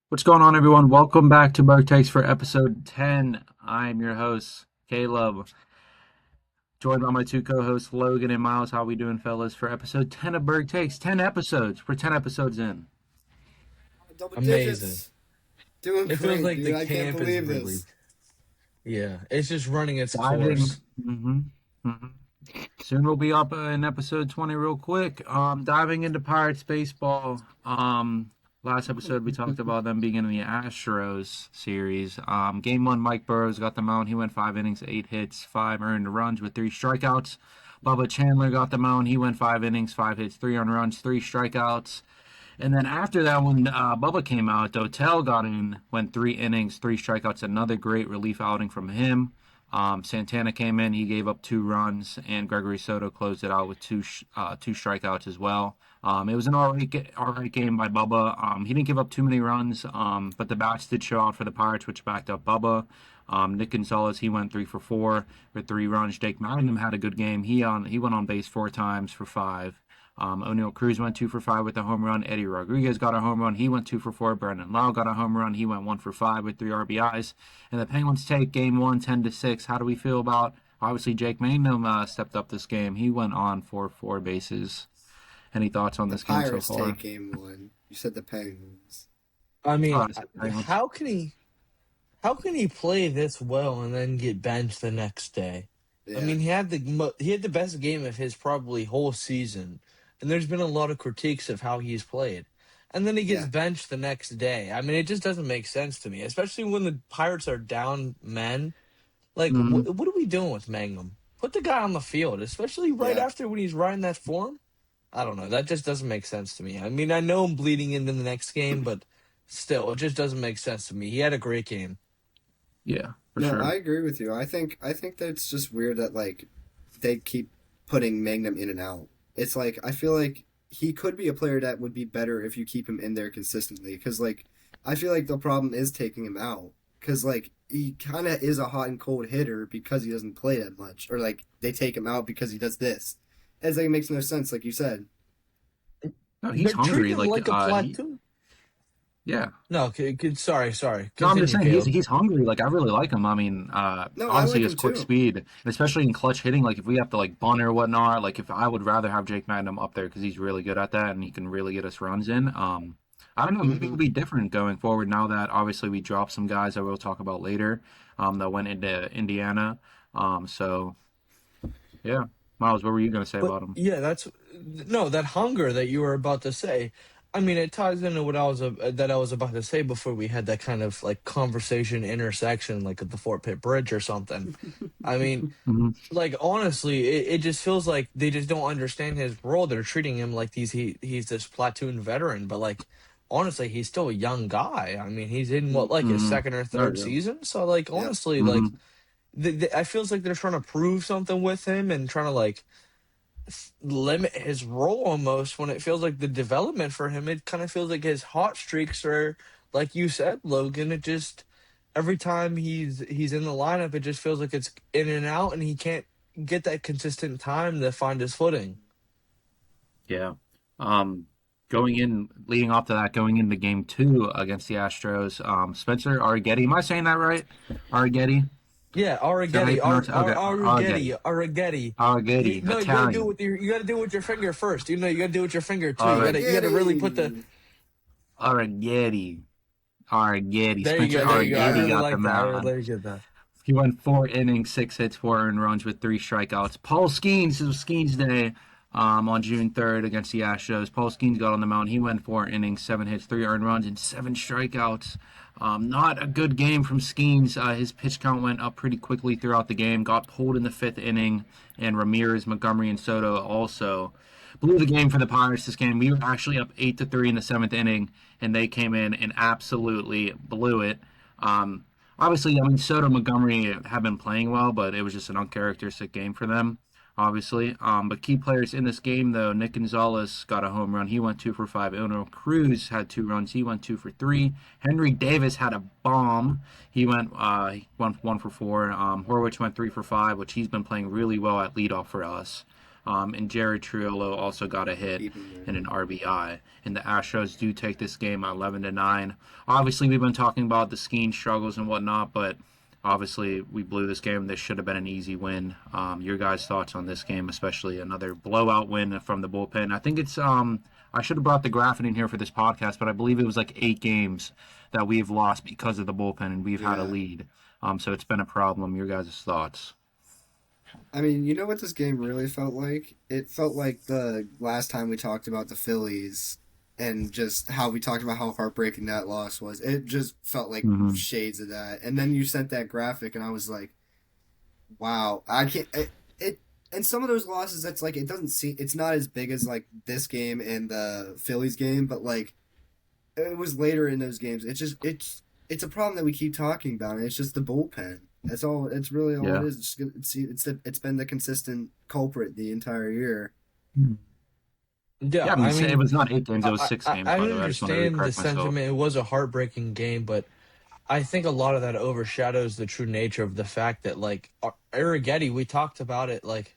What's going on, everyone? Welcome back to BurghTakes for episode 10. I'm your host, Caleb, joined by my two co-hosts, Logan and Miles. How we doing, fellas, for episode 10 of BurghTakes? 10 episodes. We're 10 episodes in. Double Amazing. digits. Doing It feels great, like dude. the I can't camp is believe really, this. yeah, it's just running its Diving. course. hmm Soon we'll be up in episode 20 real quick. Diving into Pirates baseball. Last episode we talked about them being in the Astros series. Game one, Mike Burrows got the mound. He went 5 innings, 8 hits, 5 earned runs with 3 strikeouts. Bubba Chandler got the mound. He went 5 innings, 5 hits, 3 earned runs, 3 strikeouts. And then after that, when Bubba came out, Dotel got in, went 3 innings, 3 strikeouts. Another great relief outing from him. Santana came in, he gave up 2 runs, and Gregory Soto closed it out with two strikeouts as well. It was an all right game by Bubba. He didn't give up too many runs, but the bats did show out for the Pirates, which backed up Bubba. Nick Gonzalez, he went 3 for 4 with 3 runs. Jake Magnum had a good game. He went on base 4 times for 5. Oneil Cruz went 2 for 5 with a home run. Eddie Rodriguez got a home run. He went 2 for 4. Brandon Lau got a home run. He went 1 for 5 with 3 RBIs. And the Penguins take game one, 10-6. How do we feel about? Obviously, Jake Magnum stepped up this game. He went on for 4 bases. Any thoughts on The this game so Pirates far? take game one. You said the Penguins. I mean, Honestly, Penguins. how can he play this well and then get benched the next day? I Yeah, mean, he had the best game of his probably whole season, and there's been a lot of critiques of how he's played. And then he gets yeah, benched the next day. I mean, it just doesn't make sense to me, especially when the Pirates are down men. Like, hmm what are we doing with Mangum? Put the guy on the field, especially right yeah. after when he's riding that form. I don't know. That just doesn't make sense to me. I mean, I know I'm bleeding into the next game, but still, it just doesn't make sense to me. He had a great game. Yeah, for No, I sure. agree with you. I think that it's just weird that they keep putting Magnum in and out. It's like I feel like he could be a player that would be better if you keep him in there consistently. Because I feel like the problem is taking him out. Because he kind of is a hot and cold hitter because he doesn't play that much, or they take him out because he does this. It's like it makes no sense, like you said. No, he's They're treating hungry. him like a platoon. Yeah. No, sorry. No, I'm just Continue, saying he's Caleb. he's hungry. Like I really like him. I mean, No, I honestly, like his him quick too. speed, and especially in clutch hitting. Like if we have to like bunt or whatnot, like if I would rather have Jake Magnum up there because he's really good at that and he can really get us runs in. I don't know. Maybe it'll Hmm. be different going forward now that obviously we dropped some guys that we'll talk about later. That went into Indiana. So yeah, Miles, what were you gonna say But about him? yeah, that's no that hunger that you were about to say. I mean, it ties into what I was about to say before we had that kind of like conversation intersection, like at the Fort Pitt Bridge or something. I mean, hmm like honestly, it just feels like they just don't understand his role. They're treating him like he's this platoon veteran, but like honestly, he's still a young guy. I mean, he's in what like his hmm second or Oh third yeah. season. So like Yeah. honestly, like hmm I feels like they're trying to prove something with him and trying to like limit his role almost when it feels like the development for him, it kind of feels like his hot streaks are like you said, Logan. It just every time he's in the lineup, it just feels like it's in and out, and he can't get that consistent time to find his footing. Yeah. Um, leading off to that, going into game two against the Astros, Spencer Arrighetti. Am I saying that right? Arrighetti? Yeah, Is that how you Arrighetti, pronounce it? Okay, Arrighetti. Arrighetti. Arrighetti. No, you gotta do it Italian. with you gotta do it with your finger first. You gotta do it with your finger too. Arri- You gotta really put the. Arrighetti. Arrighetti. There you Spencer go, there you go. I Arrighetti really got the like that. I mound. really get that. He went 4 innings, 6 hits, 4 earned runs with 3 strikeouts. Paul Skenes, it was Skenes Day on June 3rd against the Astros. Paul Skenes got on the mound. He went 4 innings, 7 hits, 3 earned runs, and 7 strikeouts. Not a good game from Skenes. His pitch count went up pretty quickly throughout the game. Got pulled in the fifth inning, and Ramirez, Montgomery, and Soto also blew the game for the Pirates this game. We were actually up 8-3 in the seventh inning, and they came in and absolutely blew it. Um, Obviously, I mean, Soto and Montgomery have been playing well, but it was just an uncharacteristic game for them, obviously. But key players in this game, though, Nick Gonzalez got a home run. He went 2 for 5. Oneil Cruz had 2 runs. He went 2 for 3. Henry Davis had a bomb. He went 1 for 4. Horwich went 3 for 5, which he's been playing really well at leadoff for us. And Jared Triolo also got a hit and an RBI. And the Astros do take this game 11-9. Obviously, we've been talking about the Skenes struggles and whatnot, but obviously we blew this game. This should have been an easy win. Your guys' thoughts on this game, especially another blowout win from the bullpen? I think it's I should have brought the graphic in here for this podcast, but I believe it was like 8 games that we've lost because of the bullpen, and we've had a lead. So it's been a problem. Your guys' thoughts? I mean, you know what this game really felt like? It felt like the last time we talked about the Phillies and just how we talked about how heartbreaking that loss was. It just felt like shades of that. And then you sent that graphic, and I was like, wow. I can't... And some of those losses, it's like, it doesn't seem... It's not as big as, like, this game and the Phillies game, but, like, it was later in those games. It's just... It's a problem that we keep talking about, and it's just the bullpen. That's all. It's really all it is. It's been the consistent culprit the entire year. Yeah, I mean, it was not 8 games; it was 6 games. I by the way. understand the sentiment. It was a heartbreaking game, but I think a lot of that overshadows the true nature of the fact that, like, Arrighetti, we talked about it, like,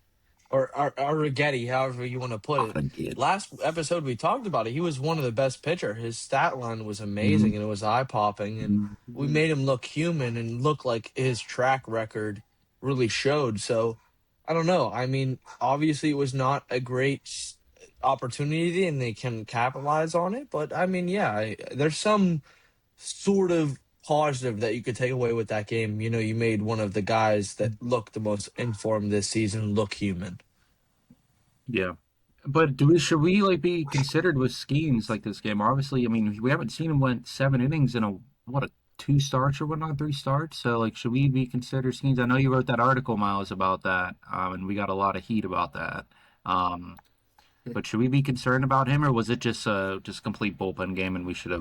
or Arrighetti, however you want to put it. Last episode we talked about it. He was one of the best pitcher. His stat line was amazing and it was eye popping, and we made him look human and look like his track record really showed. So I don't know. I mean, obviously it was not a great opportunity and they can capitalize on it, but I mean, yeah, there's some sort of positive that you could take away with that game. You know, you made one of the guys that looked the most informed this season look human. Yeah, but should we like be considered with Skenes like this game? Obviously, I mean, we haven't seen him went 7 innings in a 2 starts or whatnot, 3 starts. So like, should we be considered Skenes? I know you wrote that article, Myles, about that, and we got a lot of heat about that. But should we be concerned about him, or was it just a complete bullpen game, and we should have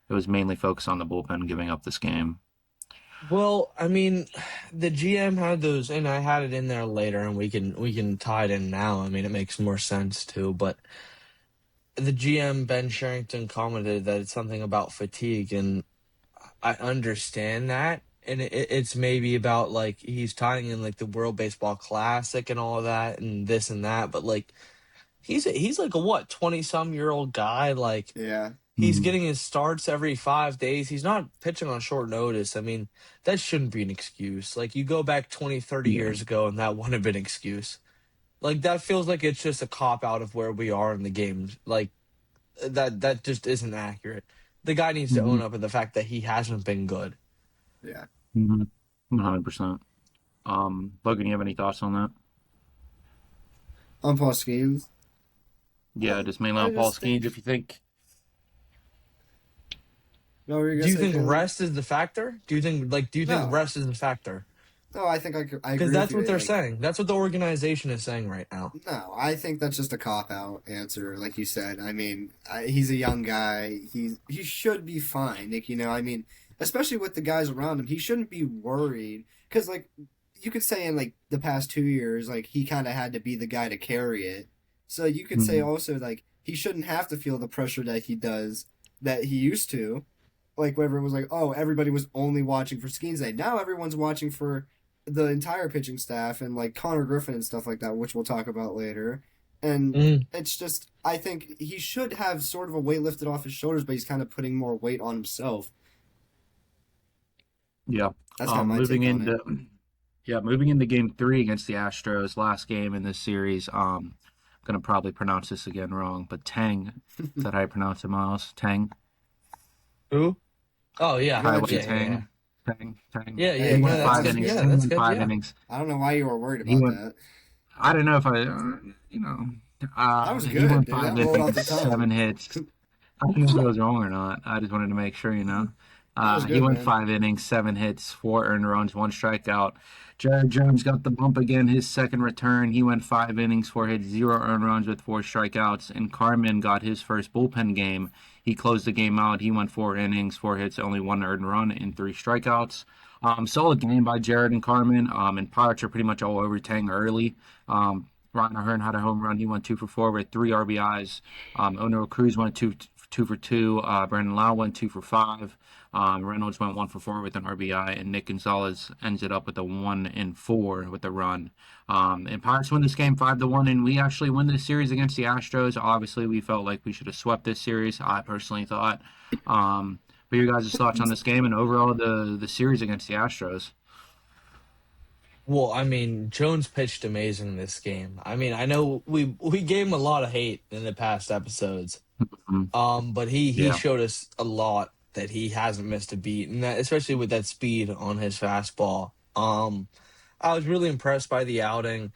it was mainly focused on the bullpen giving up this game? Well, I mean, the GM had those, and I had it in there later, and we can tie it in now. I mean, it makes more sense too. But the GM Ben Sherrington commented that it's something about fatigue, and I understand that, and it's maybe about like he's tying in like the World Baseball Classic and all of that, and this and that. But like, he's like a 20-some-year-old guy, like. Yeah. He's getting his starts every 5 days. He's not pitching on short notice. I mean, that shouldn't be an excuse. Like, you go back 20, 30 years ago, and that wouldn't have been an excuse. Like, that feels like it's just a cop-out of where we are in the game. Like, that just isn't accurate. The guy needs to own up to the fact that he hasn't been good. Yeah. 100%. Logan, you have any thoughts on that? On Paul Skenes? Yeah, just mainly on Paul Skenes, if you think... No, do you think rest is the factor? Do you think rest is the factor? No, I think I agree. Because that's what they're saying. That's what the organization is saying right now. No, I think that's just a cop-out answer, like you said. I mean, he's a young guy. He should be fine. Like, you know, I mean, especially with the guys around him, he shouldn't be worried. Because, like, you could say in, like, the past 2 years, like, he kind of had to be the guy to carry it. So you could say also, like, he shouldn't have to feel the pressure that he does, that he used to. Like, whenever it was like, oh, everybody was only watching for Skenes Day. Now everyone's watching for the entire pitching staff and, like, Konnor Griffin and stuff like that, which we'll talk about later. And it's just, I think he should have sort of a weight lifted off his shoulders, but he's kind of putting more weight on himself. Yeah. That's kind of my take on it. Yeah, moving into Game 3 against the Astros, last game in this series. I'm going to probably pronounce this again wrong, but Tang. Is that how you pronounce it, Myles? Tang? Who? Oh, yeah. Highway Tang. Tang. Yeah. He went 5 innings. Yeah, that's good. 5 innings. I don't know why you were worried about that. I don't know if I, That was good, he went dude. 5 That rolled off the innings, tongue. 7 hits. I don't know if I was wrong or not. I just wanted to make sure, That was good, he went man. 5 innings, 7 hits, 4 earned runs, 1 strikeout. Jared Jones got the bump again, his second return. He went 5 innings, 4 hits, 0 earned runs with 4 strikeouts. And Carmen got his first bullpen game. He closed the game out. He went 4 innings, 4 hits, only 1 earned run, and 3 strikeouts. Solid game by Jared and Carmen. And Pirates are pretty much all over Tang early. Ryan Ahern had a home run. He went 2 for 4 with 3 RBIs. Oneil Cruz went 2 2 for 2. Brandon Lau went 2 for 5. Reynolds went 1 for 4 with an RBI, and Nick Gonzalez ended up with a 1 and 4 with the run. And Pirates win this game 5-1, and we actually win this series against the Astros. Obviously, we felt like we should have swept this series. I personally thought. But your guys' thoughts on this game and overall the series against the Astros? Well, I mean, Jones pitched amazing in this game. I mean, I know we gave him a lot of hate in the past episodes. Mhm. But he Yeah. showed us a lot that he hasn't missed a beat, and that, especially with that speed on his fastball. I was really impressed by the outing.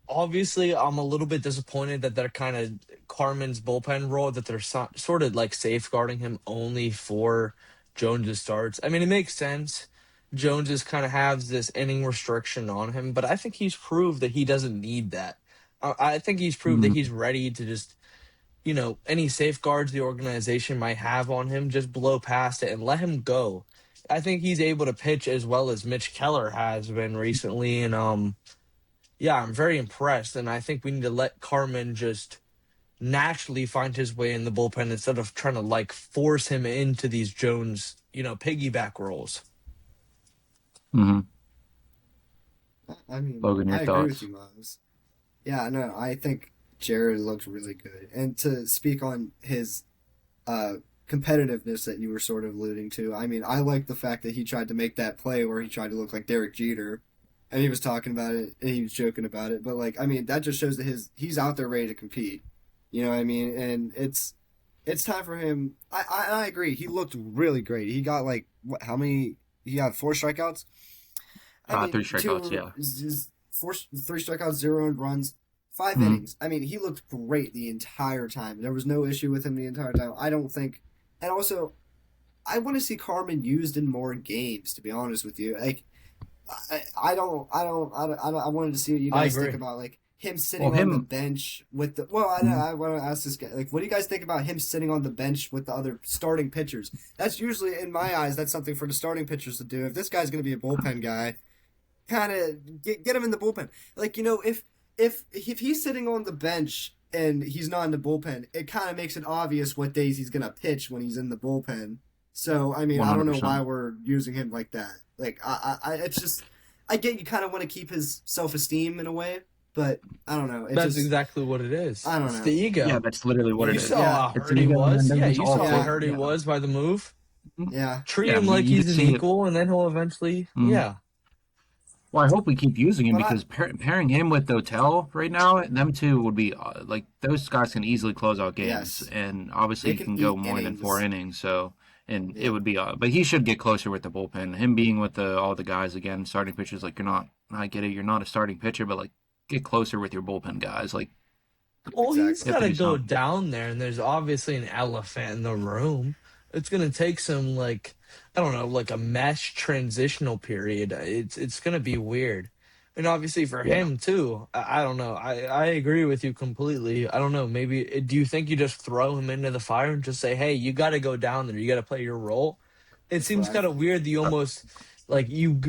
Obviously, I'm a little bit disappointed that they're kind of Carmen's bullpen role, that they're sort of like safeguarding him only for Jones's starts. I mean, it makes sense. Jones just kind of has this inning restriction on him, but I think he's proved that he doesn't need that. I think he's proved that Mhm. he's ready to just, any safeguards the organization might have on him, just blow past it and let him go. I think he's able to pitch as well as Mitch Keller has been recently, and yeah, I'm very impressed, and I think we need to let Carmen just naturally find his way in the bullpen instead of trying to like force him into these Jones, piggyback roles. Mhm. I mean, Logan, your I agree with thoughts? you, Miles. Yeah, no, I think Jared looks really good. And to speak on his uh, competitiveness that you were sort of alluding to, I mean, I like the fact that he tried to make that play where he tried to look like Derek Jeter, and he was talking about it and he was joking about it. But like, I mean, that just shows that he's out there ready to compete. You know what I mean? And it's time for him. I agree. He looked really great. He got like what? How many? He got 4 strikeouts. I Three mean, strikeouts, yeah. three strikeouts, 0 earned runs, 5 Mhm. innings. I mean, he looked great the entire time. There was no issue with him the entire time. I don't think, and also, I want to see Carmen used in more games. To be honest with you, like, I wanted to see what you I guys think agree. about like him Well, sitting on the him. bench with the. Well, Mhm. I want to ask this guy like, what do you guys think about him sitting on the bench with the other starting pitchers? That's usually, in my eyes, that's something for the starting pitchers to do. If this guy's going to be a bullpen guy, kind of get him in the bullpen. Like, if he's sitting on the bench and he's not in the bullpen, it kind of makes it obvious what days he's gonna pitch when he's in the bullpen. So I mean, I don't know why 100%. we're using him like that. Like, it's just I get you kind of want to keep his self esteem in a way, but I don't know. It That's just exactly what it is. I don't It's the know. Yeah, ego. that's literally what You it Yeah, is. saw yeah, how It's hurt he ego, and was. then Yeah, it's you saw how also yeah, hurt he yeah. was by the move. Mhm. yeah. Treat Yeah, him like you he's could an see it. equal, and then he'll eventually, Mhm. yeah. Well, I hope we keep using him But I because pairing him with Dotel right now, them two would be like those guys can easily close out games, yes, and they obviously he can can go eat more than four innings. innings. So, and it Yeah, would be, but he should get closer with the bullpen. Him being with all the guys again, starting pitchers. Like you're not, I get it, you're not a starting pitcher, but like get closer with your bullpen guys. Like Well, he's you have exactly. to got to do go something. down there, and there's obviously an elephant in the room. It's gonna take some like I don't know, like a mesh transitional period. It's gonna be weird, and obviously for Yeah. him too. I don't know. I agree with you completely. I don't know. Maybe do you think you just throw him into the fire and just say, hey, you got to go down there. You got to play your role. It That's what seems I kind of think. weird that you almost like you.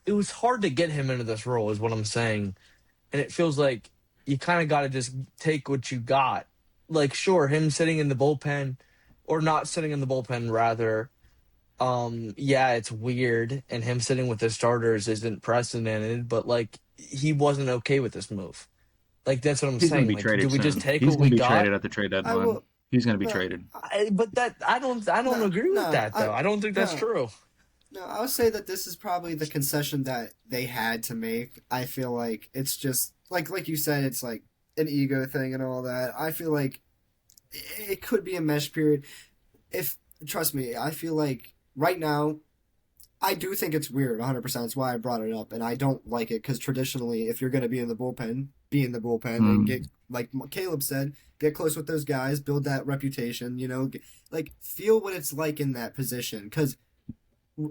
It was hard to get him into this role, is what I'm saying, and it feels like you kind of got to just take what you got. Like, sure, him sitting in the bullpen or not sitting in the bullpen, rather. Yeah, it's weird, and him sitting with the starters isn't precedented, but like he wasn't okay with this move. Like that's what I'm He's going to saying. be Like, do traded we just soon. take He's what going we to be got? traded at the trade I deadline. will. He's going to be No, traded. But that I don't no, agree with no. that though. I don't think that's No. true. No, I would say that this is probably the concession that they had to make. I feel like it's just like you said, it's like an ego thing and all that. I feel like it could be a mesh period. If trust me, I feel like right now I do think it's weird, 100%. That's why I brought it up, and I don't like it because traditionally, if you're going to be in the bullpen, be in the bullpen and Mm. get like Caleb said, get close with those guys, build that reputation. Like feel what it's like in that position. Because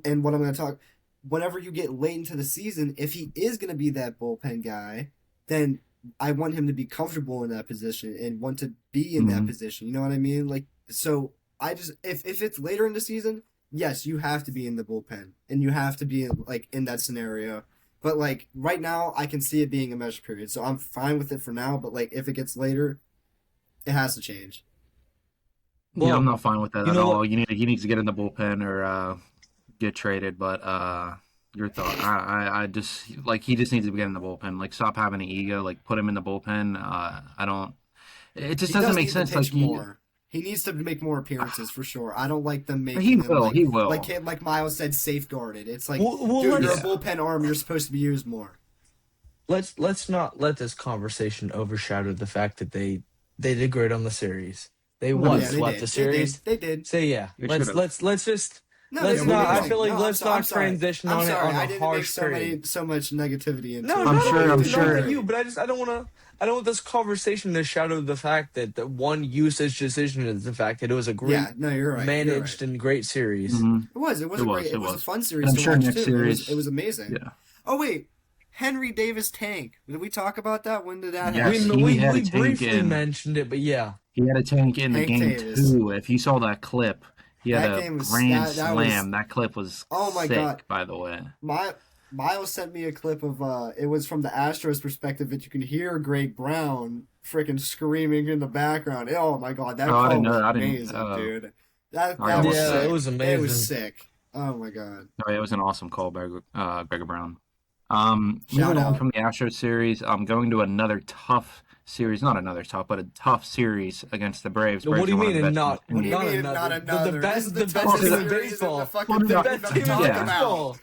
and what I'm going to talk, whenever you get late into the season, if he is going to be that bullpen guy, then I want him to be comfortable in that position and want to be in that Hmm. position. You know what I mean? Like, so I just, if it's later in the season, yes, you have to be in the bullpen and you have to be like in that scenario. But like right now, I can see it being a mesh period, so I'm fine with it for now. But like if it gets later, it has to change. Yeah, I'm Well, not fine with that you at know all. what? He needs to get in the bullpen or get traded. But your thought? I just like he just needs to get in the bullpen. Like stop having an ego. Like put him in the bullpen. I don't. It just He doesn't does make need to sense. Like pitch more. He needs to make more appearances for sure. I don't like them he making him will. He will. like Miles said, safeguarded. It's like, Well, dude, you're a let's bullpen arm. You're supposed to be used more. let's not let this conversation overshadow the fact that they did great on the series. They Well, what Yeah, yeah, they swept did. the They did. series. They did. So yeah, they should have. let's just No, they let's did Yeah, not. I amazing. feel like No, let's not I'm sorry. transition I'm on it sorry. on I a didn't make harsh grade. so much negativity into No, it. I'm not sure. on I'm you, They not did sure. on you. great. But I don't want to. I don't want this conversation to shadow the fact that the one usage decision is the fact that it was a great Yeah, no, you're right. You're right. managed and great series. Mhm. It was. It was a great. It was a Was. fun And series I'm to sure watch next too. It was series. amazing. Yeah. Oh wait, Henry Davis tank. Did we talk about that? When did that Yes, happen? he had a We tank briefly in. mentioned it, but yeah, He had a tank in the Hank game Davis. two. If you saw that clip, he had That a game was grand that was. slam. That clip was Oh my god. sick, by the way. Miles sent me a clip of it was from the Astros perspective that you can hear Greg Brown freaking screaming in the background. Oh my god, that Oh, I call didn't know was that. I didn't. amazing, dude. That I was watched yeah, that. it sick. was It amazing. was sick. Oh my god. Oh, yeah, it was an awesome call by Gregor Brown. Shout Moving on out. from the Astros series, going to another tough series. Not another tough, but a tough series against the Braves. What Braves do are you one of mean the and best teams not in What do the you not mean another? not another? This is the The toughest best team in series in the baseball. fucking Well, thing no, The we've best ever team in talked yeah. about. baseball.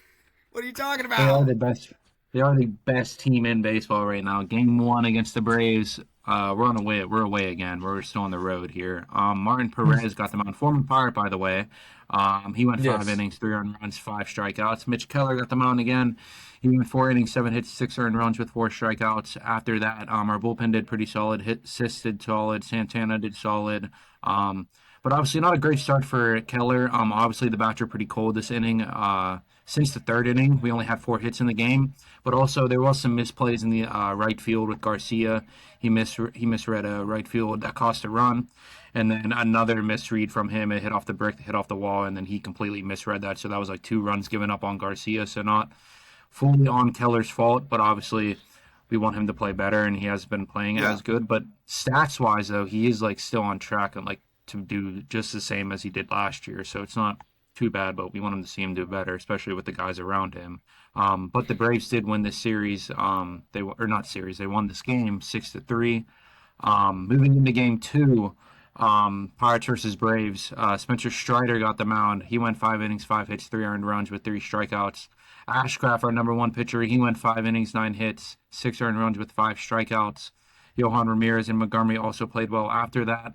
What are you talking They are about? the best. They are the best team in baseball right now. Game one against the Braves. We're on away. We're away again. We're still on the road here. Martin Perez got them on former Pirate, by the way. He went five Yes. innings, 3 earned runs, 5 strikeouts. Mitch Keller got them on again. He went 4 innings, 7 hits, 6 earned runs with 4 strikeouts. After that, our bullpen did pretty solid. Sis did solid. Santana did solid. But obviously not a great start for Keller. Obviously the bats are pretty cold this inning. Since the third inning, we only had 4 hits in the game. But also there was some misplays in the right field with Garcia. He misread a right field that cost a run, and then another misread from him. It hit off the brick, hit off the wall, and then he completely misread that. So that was like 2 runs given up on Garcia. So not fully on Keller's fault, but obviously we want him to play better, and he has been playing Yeah. as good. But stats wise, though, he is like still on track and like to do just the same as he did last year. So it's not too bad, but we want him to see him do better, especially with the guys around him. But the Braves did win this series. They or not series. They won this game 6-3. Moving into game two, Pirates versus Braves. Spencer Strider got the mound. He went 5 innings, 5 hits, 3 earned runs with 3 strikeouts. Ashcraft, our number one pitcher, he went 5 innings, 9 hits, 6 earned runs with 5 strikeouts. Johan Ramirez and Montgomery also played well after that.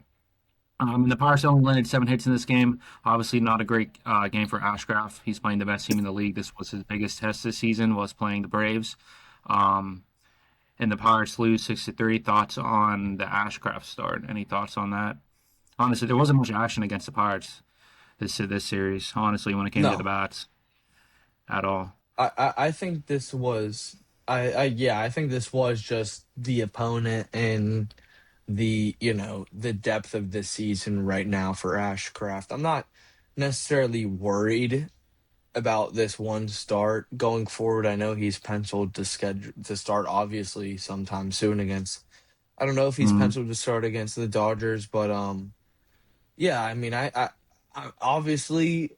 The Pirates only landed 7 hits in this game. Obviously, not a great game for Ashcraft. He's playing the best team in the league. This was his biggest test this season, was playing the Braves. Um, and the Pirates lose 6-3. Thoughts on the Ashcraft start? Any thoughts on that? Honestly, there wasn't much action against the Pirates this series. Honestly, when it came to the No. bats, at all. I think this was I think this was just the opponent and the depth of this season right now for Ashcraft. I'm not necessarily worried about this one start going forward. I know he's penciled to start obviously sometime soon against. I don't know if he's Mm, penciled to start against the Dodgers, but yeah. I mean, I obviously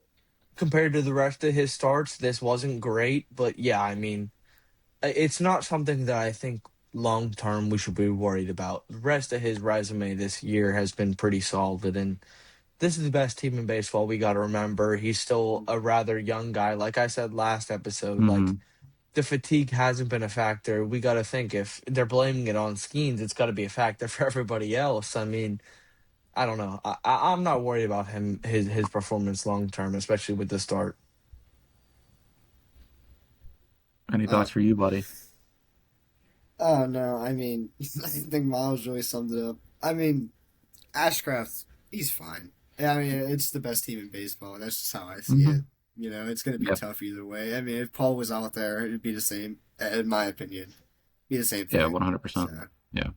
compared to the rest of his starts, this wasn't great, but yeah, I mean, it's not something that I think long term we should be worried about. The rest of his resume this year has been pretty solid, and this is the best team in baseball. We got to remember he's still a rather young guy. Like I said last episode, like mm, the fatigue hasn't been a factor. We got to think if they're blaming it on Skenes, it's got to be a factor for everybody else. I mean, I don't know. I'm not worried about his performance long term, especially with the start. Any Uh, thoughts for you, buddy? oh no, I mean, I think Miles really summed it up. I mean, Ashcraft, he's fine. Yeah, I mean, it's the best team in baseball. That's just how I see Hmm. it. You know, it's going to be Yeah, tough either way. I mean, if Paul was out there, it'd be the same, in my opinion. Be the same yeah, thing. 100%. So, Yeah.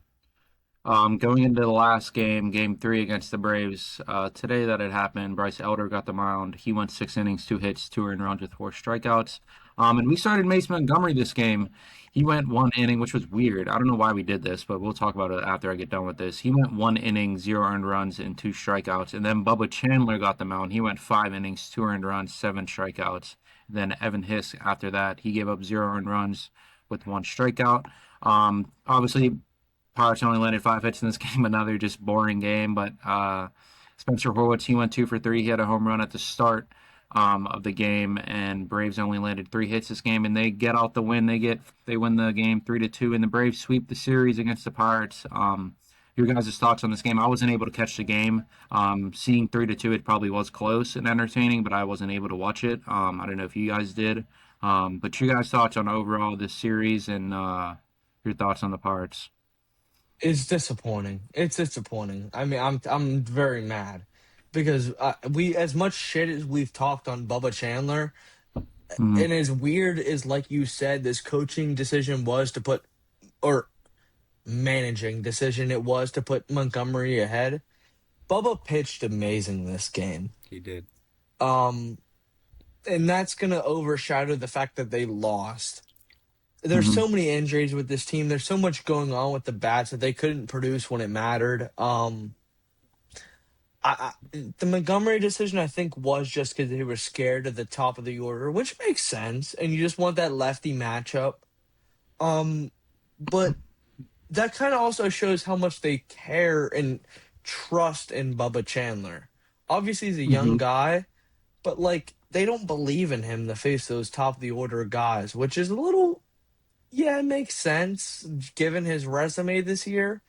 Going into the last game, game three against the Braves, today that had happened, Bryce Elder got the mound. He went 6 innings, 2 hits, 2 earned runs with 4 strikeouts. And we started Mace Montgomery this game. He went 1 inning, which was weird. I don't know why we did this, but we'll talk about it after I get done with this. He went 1 inning, 0 earned runs, and 2 strikeouts. And then Bubba Chandler got the mound. He went 5 innings, 2 earned runs, 7 strikeouts. Then Evan Hiss after that, he gave up 0 earned runs with 1 strikeout. Obviously, Pirates only landed 5 hits in this game. Another just boring game. But Spencer Horwitz, he went 2 for 3. He had a home run at the start of the game, and Braves only landed 3 hits this game, and they get out the win. They win the game 3-2, and the Braves sweep the series against the Pirates. Your guys' thoughts on this game? I wasn't able to catch the game. Seeing 3-2, it probably was close and entertaining, but I wasn't able to watch it. I don't know if you guys did. But your guys' thoughts on overall this series and your thoughts on the Pirates? It's disappointing. It's disappointing. I mean, I'm very mad because we as much shit as we've talked on Bubba Chandler, Mm-hmm. and as weird as like you said, this coaching decision was to put or managing decision it was to put Montgomery ahead. Bubba pitched amazing this game. He did. Um, and that's gonna overshadow the fact that they lost. There's Mm-hmm. so many injuries with this team. There's so much going on with the bats that they couldn't produce when it mattered. The Montgomery decision, I think, was just because they were scared at the top of the order, which makes sense, and you just want that lefty matchup. Um, but that kind of also shows how much they care and trust in Bubba Chandler. Obviously, he's a young Mm-hmm. guy, but like they don't believe in him to face those top of the order guys, which is a little, yeah, it makes sense given his resume this year.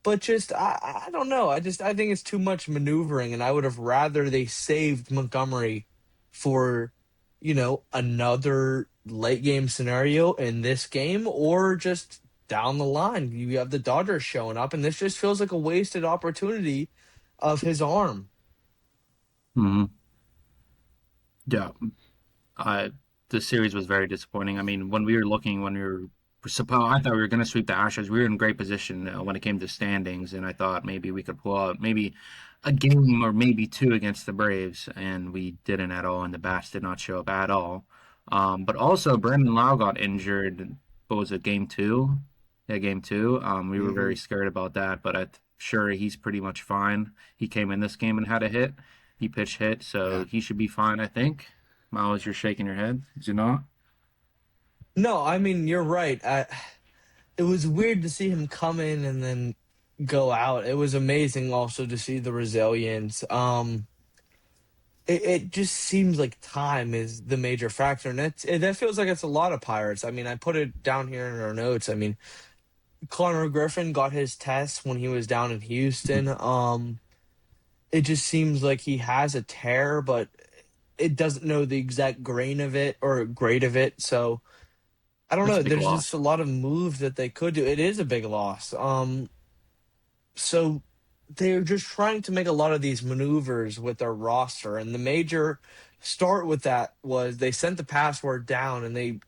But just I don't know. I think it's too much maneuvering, and I would have rather they saved Montgomery for, another late game scenario in this game or just down the line. You have the Dodgers showing up, and this just feels like a wasted opportunity of his arm. Mm-hmm. Yeah. Uh, the series was very disappointing. I mean, when we were I thought we were going to sweep the Astros. We were in great position when it came to standings, and I thought maybe we could pull out maybe a game or maybe two against the Braves, and we didn't at all, and the bats did not show up at all. But also, Brandon Lau got injured. What was it, game two? Yeah, game two. We were Mm-hmm. very scared about that, but I'm sure he's pretty much fine. He came in this game and had a hit. He pitched hit, so Yeah. he should be fine, I think. Miles, you're shaking your head. Is it not? No, I mean you're right. It was weird to see him come in and then go out. It was amazing also to see the resilience. It just seems like time is the major factor, and that feels like it's a lot of Pirates. I mean, I put it down here in our notes. I mean, Konnor Griffin got his test when he was down in Houston. It just seems like he has a tear, but it doesn't know the exact grain of it or grade of it. So I don't That's a know. big There's loss. just a lot of moves that they could do. It is a big loss. So they're just trying to make a lot of these maneuvers with their roster, and the major start with that was they sent the password down and they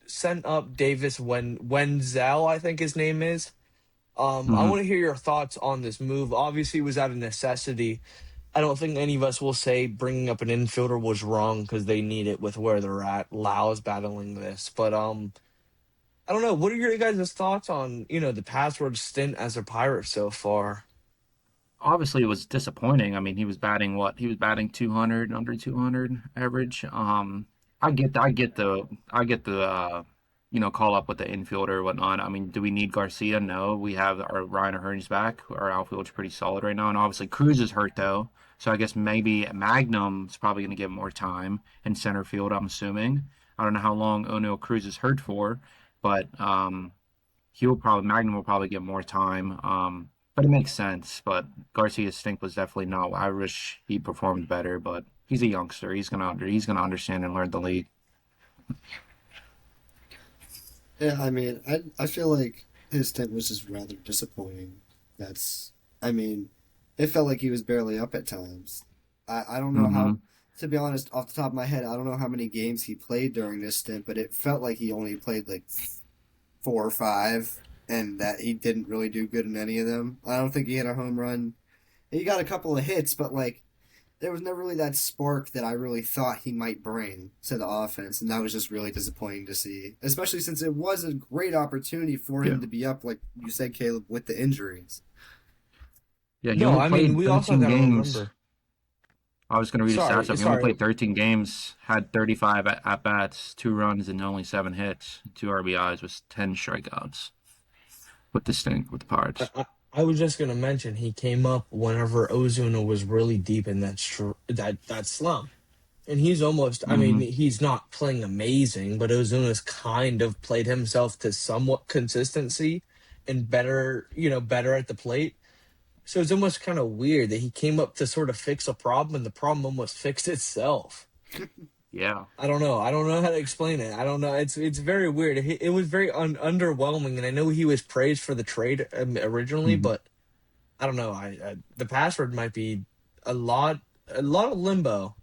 sent up Davis Wenzel, I think his name is. I Hmm. want to hear your thoughts on this move. Obviously, it was out of necessity. I don't think any of us will say bringing up an infielder was wrong because they need it with where they're at. Lau's battling this, but I don't know. What are your guys' thoughts on the password stint as a Pirate so far? Obviously, it was disappointing. I mean, he was batting what? He was batting 200, under 200 average. I get the call up with the infielder or whatnot. I mean, do we need Garcia? No. We have our Ryan O'Hearn's back. Our outfield's pretty solid right now, and obviously Cruz is hurt though. So I guess maybe Magnum's probably going to get more time in center field. I'm assuming. I don't know how long Oneil Cruz is hurt for, but Magnum will probably get more time. But it makes sense. But Garcia's stink was definitely not. I wish he performed better, but he's a youngster. He's gonna understand and learn the league. Yeah, I mean, I feel like his stint was just rather disappointing. That's, I mean, it felt like he was barely up at times. I don't know Mm-hmm. how, to be honest, off the top of my head, I don't know how many games he played during this stint, but it felt like he only played like 4 or 5, and that he didn't really do good in any of them. I don't think he hit a home run. He got a couple of hits, but like there was never really that spark that I really thought he might bring to the offense, and that was just really disappointing to see. Especially since it was a great opportunity for him Yeah. to be up, like you said, Caleb, with the injuries. Yeah, he No, only I mean, played we also 13 got to games. remember. I was going to read his stats up. He only Sorry. played 13 games, had 35 at bats, 2 runs, and only 7 hits, 2 RBIs, with 10 strikeouts with the Pirates. I was just gonna mention he came up whenever Ozuna was really deep in that slump, and he's almost. I mean, Hmm. he's not playing amazing, but Ozuna's kind of played himself to somewhat consistency and better, better at the plate. So it's almost kind of weird that he came up to sort of fix a problem, and the problem almost fixed itself. Yeah. I don't know. I don't know how to explain it. I don't know. It's very weird. It was very underwhelming, and I know he was praised for the trade originally, Mhm. but I don't know. The password might be a lot of limbo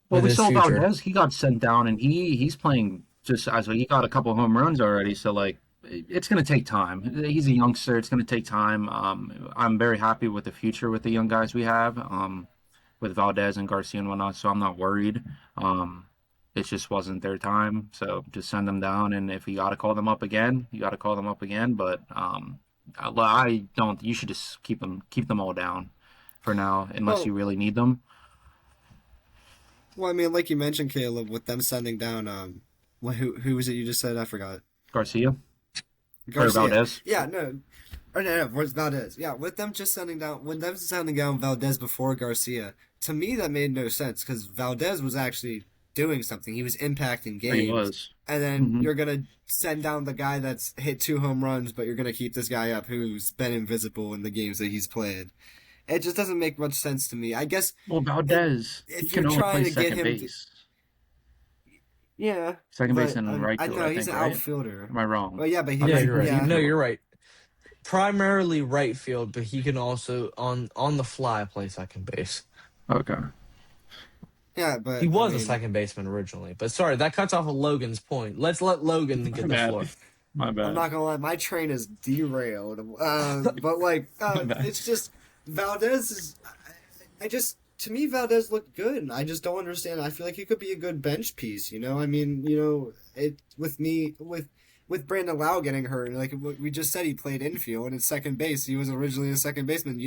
Well, with we his saw future. Valdez. He got sent down, and he's playing just as well. He got a couple home runs already. So like, it's going to take time. He's a youngster. It's going to take time. I'm very happy with the future with the young guys we have. With Valdez and Garcia and whatnot. So I'm not worried. It just wasn't their time. So just send them down, and if you got to call them up again, you got to call them up again. But I don't. You should just keep them all down for now, unless Well, you really need them. well, I mean, like you mentioned, Caleb, with them sending down, who was it you just said? I forgot. Garcia or Garcia. Valdez. Yeah, no. Or no, where's Valdez? Yeah, with them just sending down Valdez before Garcia, to me that made no sense because Valdez was actually doing something. He was impacting He games. was. And then Hmm. you're gonna send down the guy that's hit 2 home runs, but you're gonna keep this guy up who's been invisible in the games that he's played. It just doesn't make much sense to me. I guess Well, it, Valdez, he if you're can only trying play to get second him, to, base. yeah, Second base but and right I field, know I he's think, an right? outfielder. Am I wrong? Well, yeah, but I Yeah, he's think you're right. he yeah. No, could. you're right. Primarily right field, but he can also on the fly play second base. Okay. Yeah, He but I was a mean, second baseman originally, but sorry, that cuts off of Logan's point. Let's let Logan My get the bad. floor. My I'm bad. not gonna lie, my train is derailed. But like, My bad. it's just Valdez is. I just to me Valdez looked good. I just don't understand. I feel like he could be a good bench piece. I mean, it with Brandon Lau getting hurt, like we just said, he played infield and at second base. He was originally a second baseman.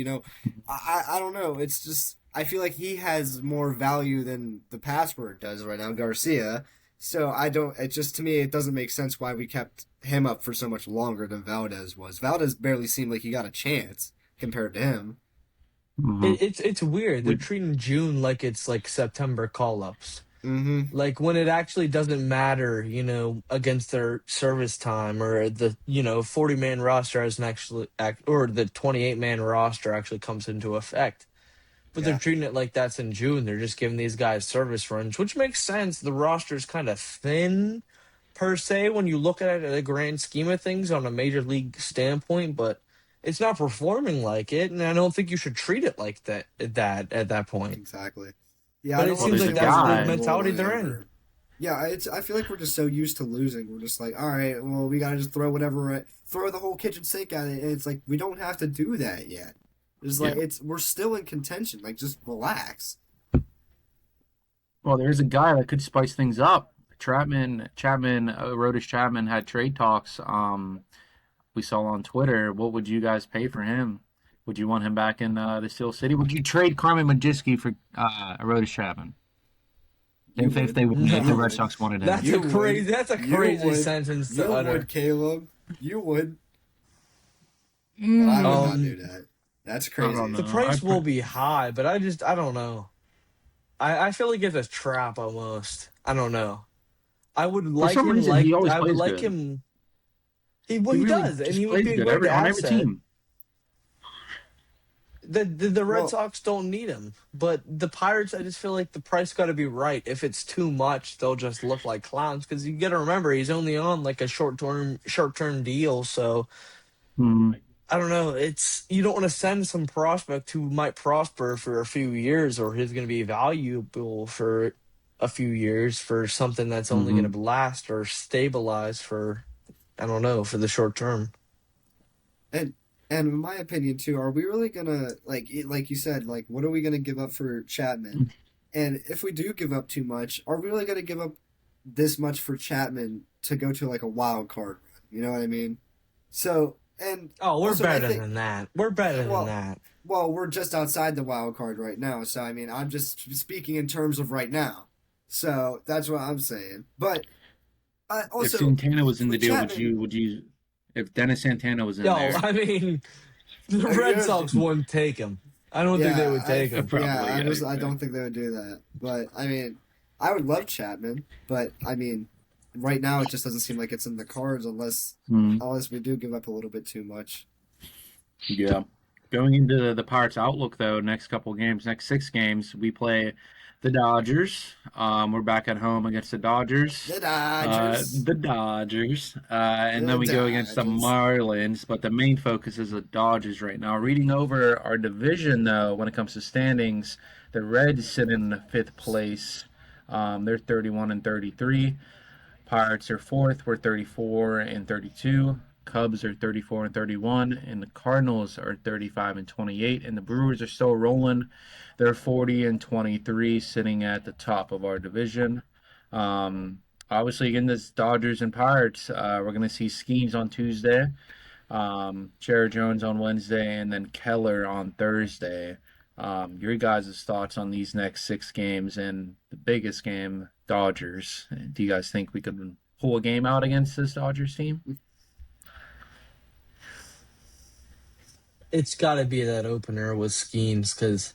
I don't know. It's just I feel like he has more value than the password does right now, Garcia. So I don't. It just to me, it doesn't make sense why we kept him up for so much longer than Valdez was. Valdez barely seemed like he got a chance compared to him. Hmm. It's weird. They're We, treating June like it's like September call ups. Mm-hmm. Like when it actually doesn't matter, against their service time or the 40-man roster has actually or the 28-man roster actually comes into effect. But they're Yeah, treating it like that's in June. They're just giving these guys service runs, which makes sense. The roster's kind of thin per se when you look at it at a grand scheme of things on a major league standpoint, but it's not performing like it, and I don't think you should treat it like that at that point. exactly. Yeah, I But it don't well, seems there's a like understand that's why the we're guy. mentality rolling they're in. over. Yeah, I feel like we're just so used to losing. We're just like, all right, well, we gotta just throw the whole kitchen sink at it, and it's like we don't have to do that yet. It's Yeah. like we're still in contention. Like, just relax. Well, there's a guy that could spice things up. Chapman, Aroldis Chapman had trade talks. We saw on Twitter. What would you guys pay for him? Would you want him back in the Steel City? Would you trade Carmen Majewski for Aroldis Chapman? You If they would, wanted, if you the No, Red would, Sox wanted him. that's you a would, crazy. That's a you crazy would, sentence to you would, utter. Caleb. You would, but I would Mm, not do Um, that. That's I don't crazy. the know. price will be high, but I don't know. I feel like it's a trap almost. I don't know. I would For like some him. reason, he always I would plays like good. him. He He really does, and just he would plays be a good great on every asset. team. The Red Well, Sox don't need him, but the Pirates, I just feel like the price got to be right. If it's too much, they'll just look like clowns. Because you got to remember, he's only on like a short term deal. So Mm, I don't know. It's you don't want to send some prospect who might prosper for a few years, or he's going to be valuable for a few years for something that's only going hmm. to last or stabilize for I don't know for the short term. and And in my opinion too, are we really gonna like you said, like what are we gonna give up for Chapman? And if we do give up too much, are we really gonna give up this much for Chapman to go to like a wild card run? You know what I mean? So and Oh, we're also I better think than that. We're better than well that. well we're just outside the wild card right now. So I mean I'm just speaking in terms of right now. So that's what I'm saying. But If also Santana was in the with deal, Chapman, would you if Dennis Santana was in Yo, there? I mean, the Red Sox wouldn't take him. I don't think they would take him. Probably, I don't think they would do that. But I mean, I would love Chapman, but I mean, right now it just doesn't seem like it's in the cards Hmm. unless we do give up a little bit too much. Yeah. Going into the Pirates' outlook, though, next couple games, next 6 games, we play the Dodgers. We're back at home against the Dodgers. The Dodgers. The Dodgers. And The then we go against the Dodgers. Marlins, but the main focus is the Dodgers right now. Reading over our division, though, when it comes to standings, the Reds sit in 5th place. They're 31 and 33. Pirates are 4th. We're 34 and 32. Cubs are 34 and 31, and the Cardinals are 35 and 28, and the Brewers are still rolling. They're 40 and 23, sitting at the top of our division. Obviously, again, this Dodgers and Pirates, we're going to see Skenes on Tuesday, Jared Jones on Wednesday, and then Keller on Thursday. Your guys' thoughts on these next 6 games and the biggest game, Dodgers. Do you guys think we could pull a game out against this Dodgers team? It's got to be that opener with Skenes because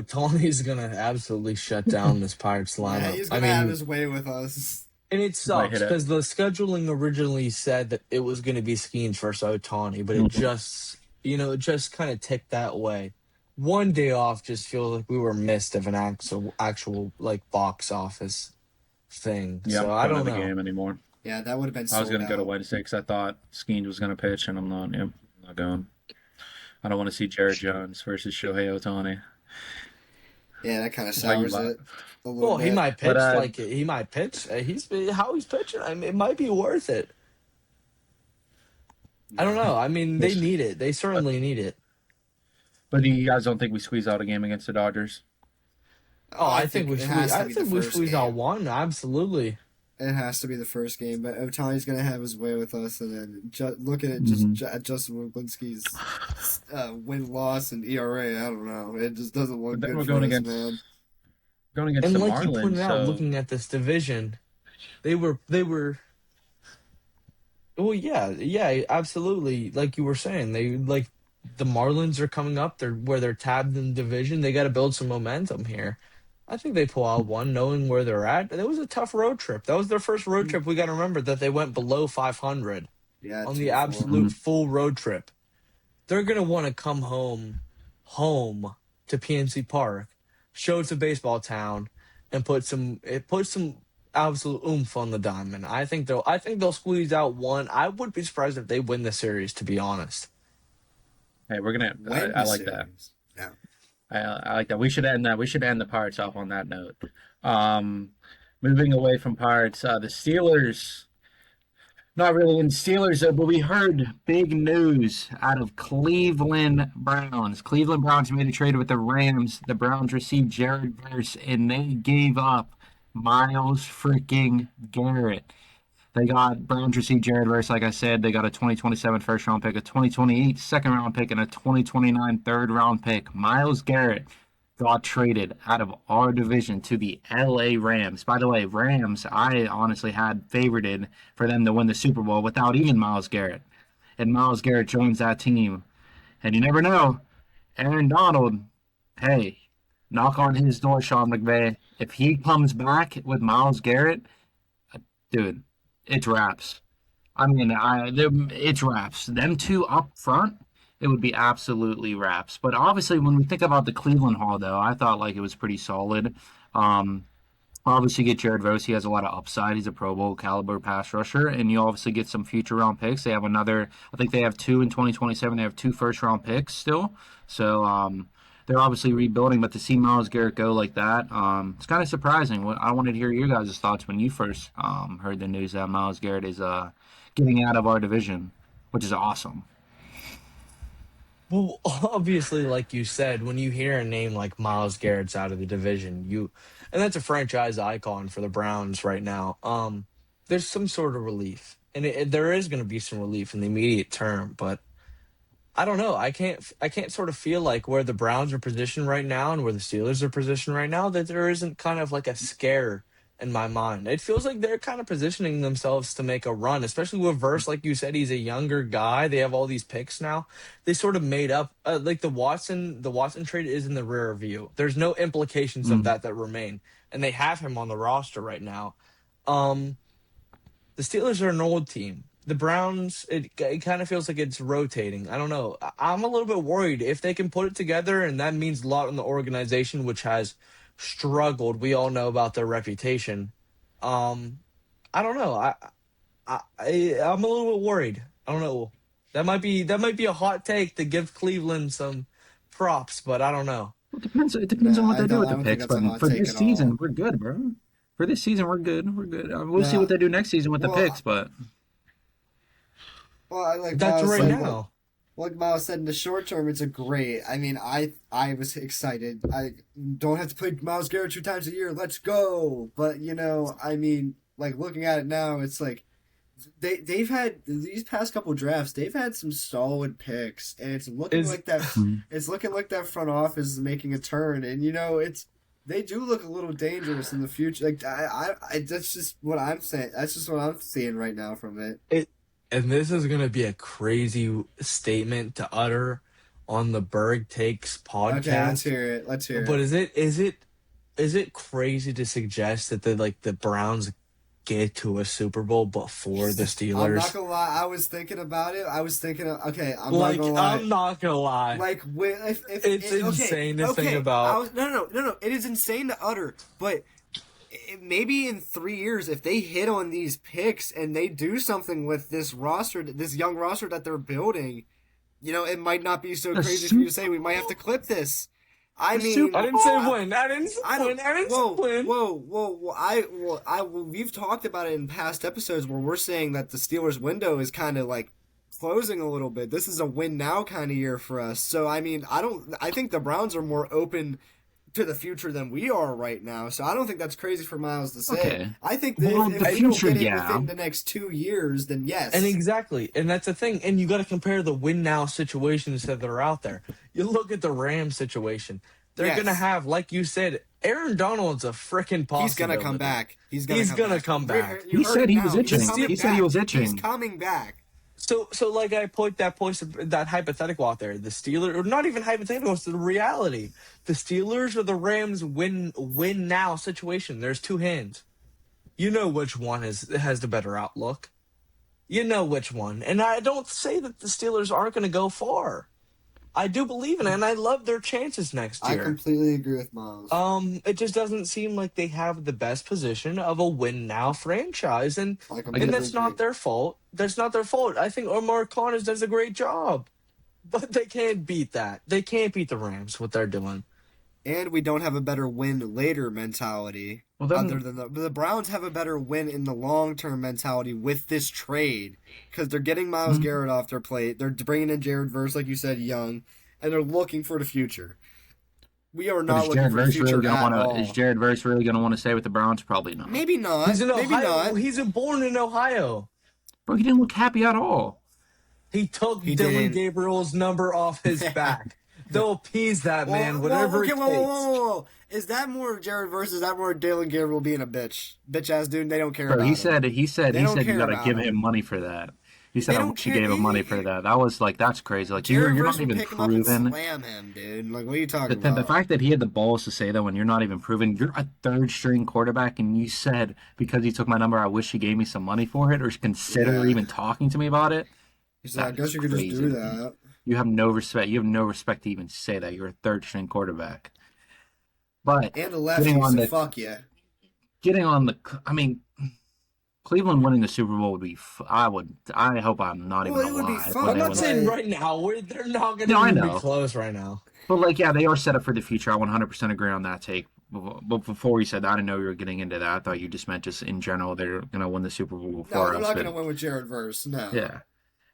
Tony's gonna absolutely shut down this Pirates Yeah, lineup. he's I gonna have mean, his way with us. and it Might sucks hit it. because the scheduling originally said that it was gonna be Skenes versus Otani, but it just it just kind of ticked that way. One day off just feels like we were missed of an actual like box office thing. Yeah, So I'm I not going don't to the know. game anymore. Yeah, that would have been I was sold going to go to out. Wednesday because I thought Skeens was going to pitch, and I'm not. Yeah, I'm not going. I don't want to see Jared Jones versus Shohei Ohtani. Yeah, that kind of How you sours like? it a little Well, he bit. might pitch But he might pitch. How he's pitching. I mean, it might be worth it. I don't know. I mean, they need it. They certainly need it. but you guys don't think we squeeze out a game against the Dodgers? Oh, I think we it squeeze. has to I be think the we first squeeze out game. one. Absolutely. It has to be the first game, but Otani's gonna have his way with us, and then looking at Justin Robinski's win loss and ERA, I don't know. It just doesn't look But then good we're for going us, against man. And the like you Marlins. pointed out, So looking at this division, they were. Well, yeah, absolutely. Like you were saying, the Marlins are coming up. They're tabbed in the division. They got to build some momentum here. I think they pull out one, knowing where they're at. It was a tough road trip. That was their first road trip. We got to remember that they went below 500 Yeah, on the 2-4. absolute full road trip. They're gonna want to come home to PNC Park, show it's a baseball town, and put some absolute oomph on the diamond. I think they'll squeeze out one. I would be surprised if they win the series, to be honest. hey, we're gonna. Win I the like that. series. No. I like that. We should end that. We should end the Pirates off on that note. Moving away from Pirates, the Steelers. Not really in Steelers, but we heard big news out of Cleveland Browns. Cleveland Browns made a trade with the Rams. The Browns received Jared Verse, and they gave up Myles freaking Garrett. Browns received Jared Verse, like I said. They got a 2027 first round pick, a 2028 second round pick, and a 2029 third round pick. Myles Garrett got traded out of our division to the LA Rams. By the way, Rams, I honestly had favorited for them to win the Super Bowl without even Myles Garrett. And Myles Garrett joins that team. And you never know, Aaron Donald, hey, knock on his door, Sean McVay. If he comes back with Myles Garrett, dude, it's wraps. I mean, it's wraps. Them two up front, it would be absolutely wraps. But obviously, when we think about the Cleveland Haul, though, I thought like it was pretty solid. Um, Obviously, get Jared Verse. He has a lot of upside. He's a Pro Bowl caliber pass rusher, and you obviously get some future round picks. They have another. I think they have two in 2027. They have two first round picks still. So they're obviously rebuilding. But to see Myles Garrett go like that, it's kind of surprising. I wanted to hear your guys' thoughts when you first heard the news that Myles Garrett is getting out of our division, which is awesome. Well, obviously, like you said, when you hear a name like Myles Garrett's out of the division, and that's a franchise icon for the Browns right now. There's some sort of relief, and there is going to be some relief in the immediate term. But I don't know. I can't sort of feel like where the Browns are positioned right now and where the Steelers are positioned right now that there isn't kind of like a scare in my mind. It feels like they're kind of positioning themselves to make a run, especially with Verse, like you said, he's a younger guy. They have all these picks now. They sort of made up like the Watson trade is in the rear view. There's no implications of Mm. that remain, and they have him on the roster right now. Um, the Steelers are an old team. The Browns, it kind of feels like it's rotating. I don't know. I'm a little bit worried if they can put it together, and that means a lot in the organization, which has struggled. We all know about their reputation. Um, I don't know. I'm a little bit worried. I don't know. That might be a hot take to give Cleveland some props, but I don't know. Well, it depends on Nah, what they do with I the don't think picks. that's a But hot for take this at season, all. we're good, bro. For this season, we're good. We're good. We'll see Nah, what they do next season with the picks. well, But well, I like That's Miles right said. now. Like Miles said, in the short term, it's a great. I mean, I was excited. I don't have to play Myles Garrett 2 times a year. Let's go. But I mean, like looking at it now, it's like they've had these past couple drafts. They've had some solid picks, and it's looking Is like that. mm, It's looking like that front office is making a turn, and it's they do look a little dangerous in the future. Like that's just what I'm saying. That's just what I'm seeing right now from it. it, and this is gonna be a crazy statement to utter on the Berg Takes Okay, let's podcast. hear it. Let's hear But it. is it crazy to suggest that the Browns get to a Super Bowl before the I'm not Steelers? gonna lie. I was thinking about it. I was thinking, okay, I'm not Like, gonna lie. I'm not gonna lie. Like, if It's okay, insane to think okay, I about. was no. It is insane to utter, but maybe in 3 years, if they hit on these picks and they do something with this roster, this young roster that they're building, it might not be so the crazy for you to Super say we might have to clip this. I the mean, I Super didn't say Bowl. win. I didn't say I don't. win. I didn't say Whoa, win. whoa, whoa, whoa! We've talked about it in past episodes where we're saying that the Steelers' window is kind of like closing a little bit. This is a win now kind of year for us. So I mean, I don't. I think the Browns are more open to the future than we are right now. So I don't think that's crazy for Miles to say. Okay. I think that Well, if the we don't future, get it yeah. within the next 2 years, then yes. And exactly, and that's the thing. And you got to compare the win now situations that are out there. You look at the Rams situation. They're Yes. gonna have, like you said, Aaron Donald's a freaking possibility. He's gonna come back. He's He's gonna gonna come back. You He heard said it he now. was He's itching. coming He said he back. was itching. He's coming back. So like I put that hypothetical out there. The Steelers, or not even hypothetical, it's the reality. The Steelers or the Rams win now situation. There's two hands. You know which one has the better outlook. You know which one. And I don't say that the Steelers aren't going to go far. I do believe in it, and I love their chances next I year. completely agree with Miles. It just doesn't seem like they have the best position of a win now franchise, and I and completely that's not agree. their fault. That's not their fault. I think Omar Connors does a great job, but they can't beat that. They can't beat the Rams what they're doing. And we don't have a better win later mentality. Well, then, Other than the Browns have a better win in the long term mentality with this trade because they're getting Myles Mhm. Garrett off their plate. They're bringing in Jared Verse, like you said, young, and they're looking for the future. We are but not is looking Jared for the Verse future really gonna at want to? all. Is Jared Verse really gonna want to stay with the Browns? Probably not. Maybe not. He's in Maybe Ohio. not. He's born in Ohio. Bro, he didn't look happy at all. He took He Dylan didn't. Gabriel's number off his back. They'll appease that man, whatever it takes. Whoa. Is that more Jared Verse? Is that more Dylan Gabriel being a bitch ass dude? They don't care Bro, about he him. said They you don't care gotta about give him. him money for that. He said They I don't wish you care. gave him money for that. That was like that's crazy. Like Jared you're Verse not would even pick him up and proven. slam him, dude. Like, what are you talking The about? fact that he had the balls to say that when you're not even proven, you're a third string quarterback, and you said because he took my number, I wish he gave me some money for it, or consider Yeah. even talking to me about it. He's like, I That guess is you could just crazy do to me. that. You have no respect. You have no respect to even say that you're a third string quarterback. But And a lefty, getting on so the fuck you. I mean, Cleveland winning the Super Bowl would be. I hope I'm not even Well, it would be alive fun. when I'm they not win. saying Like- right now. They're not going No, I to be know. close right now. But like, yeah, they are set up for the future. I 100% agree on that take. But before you said that, I didn't know you were getting into that. I thought you just meant just in general they're gonna win the Super Bowl No, for they're us. not but- going to win with Jared Verse. No. Yeah.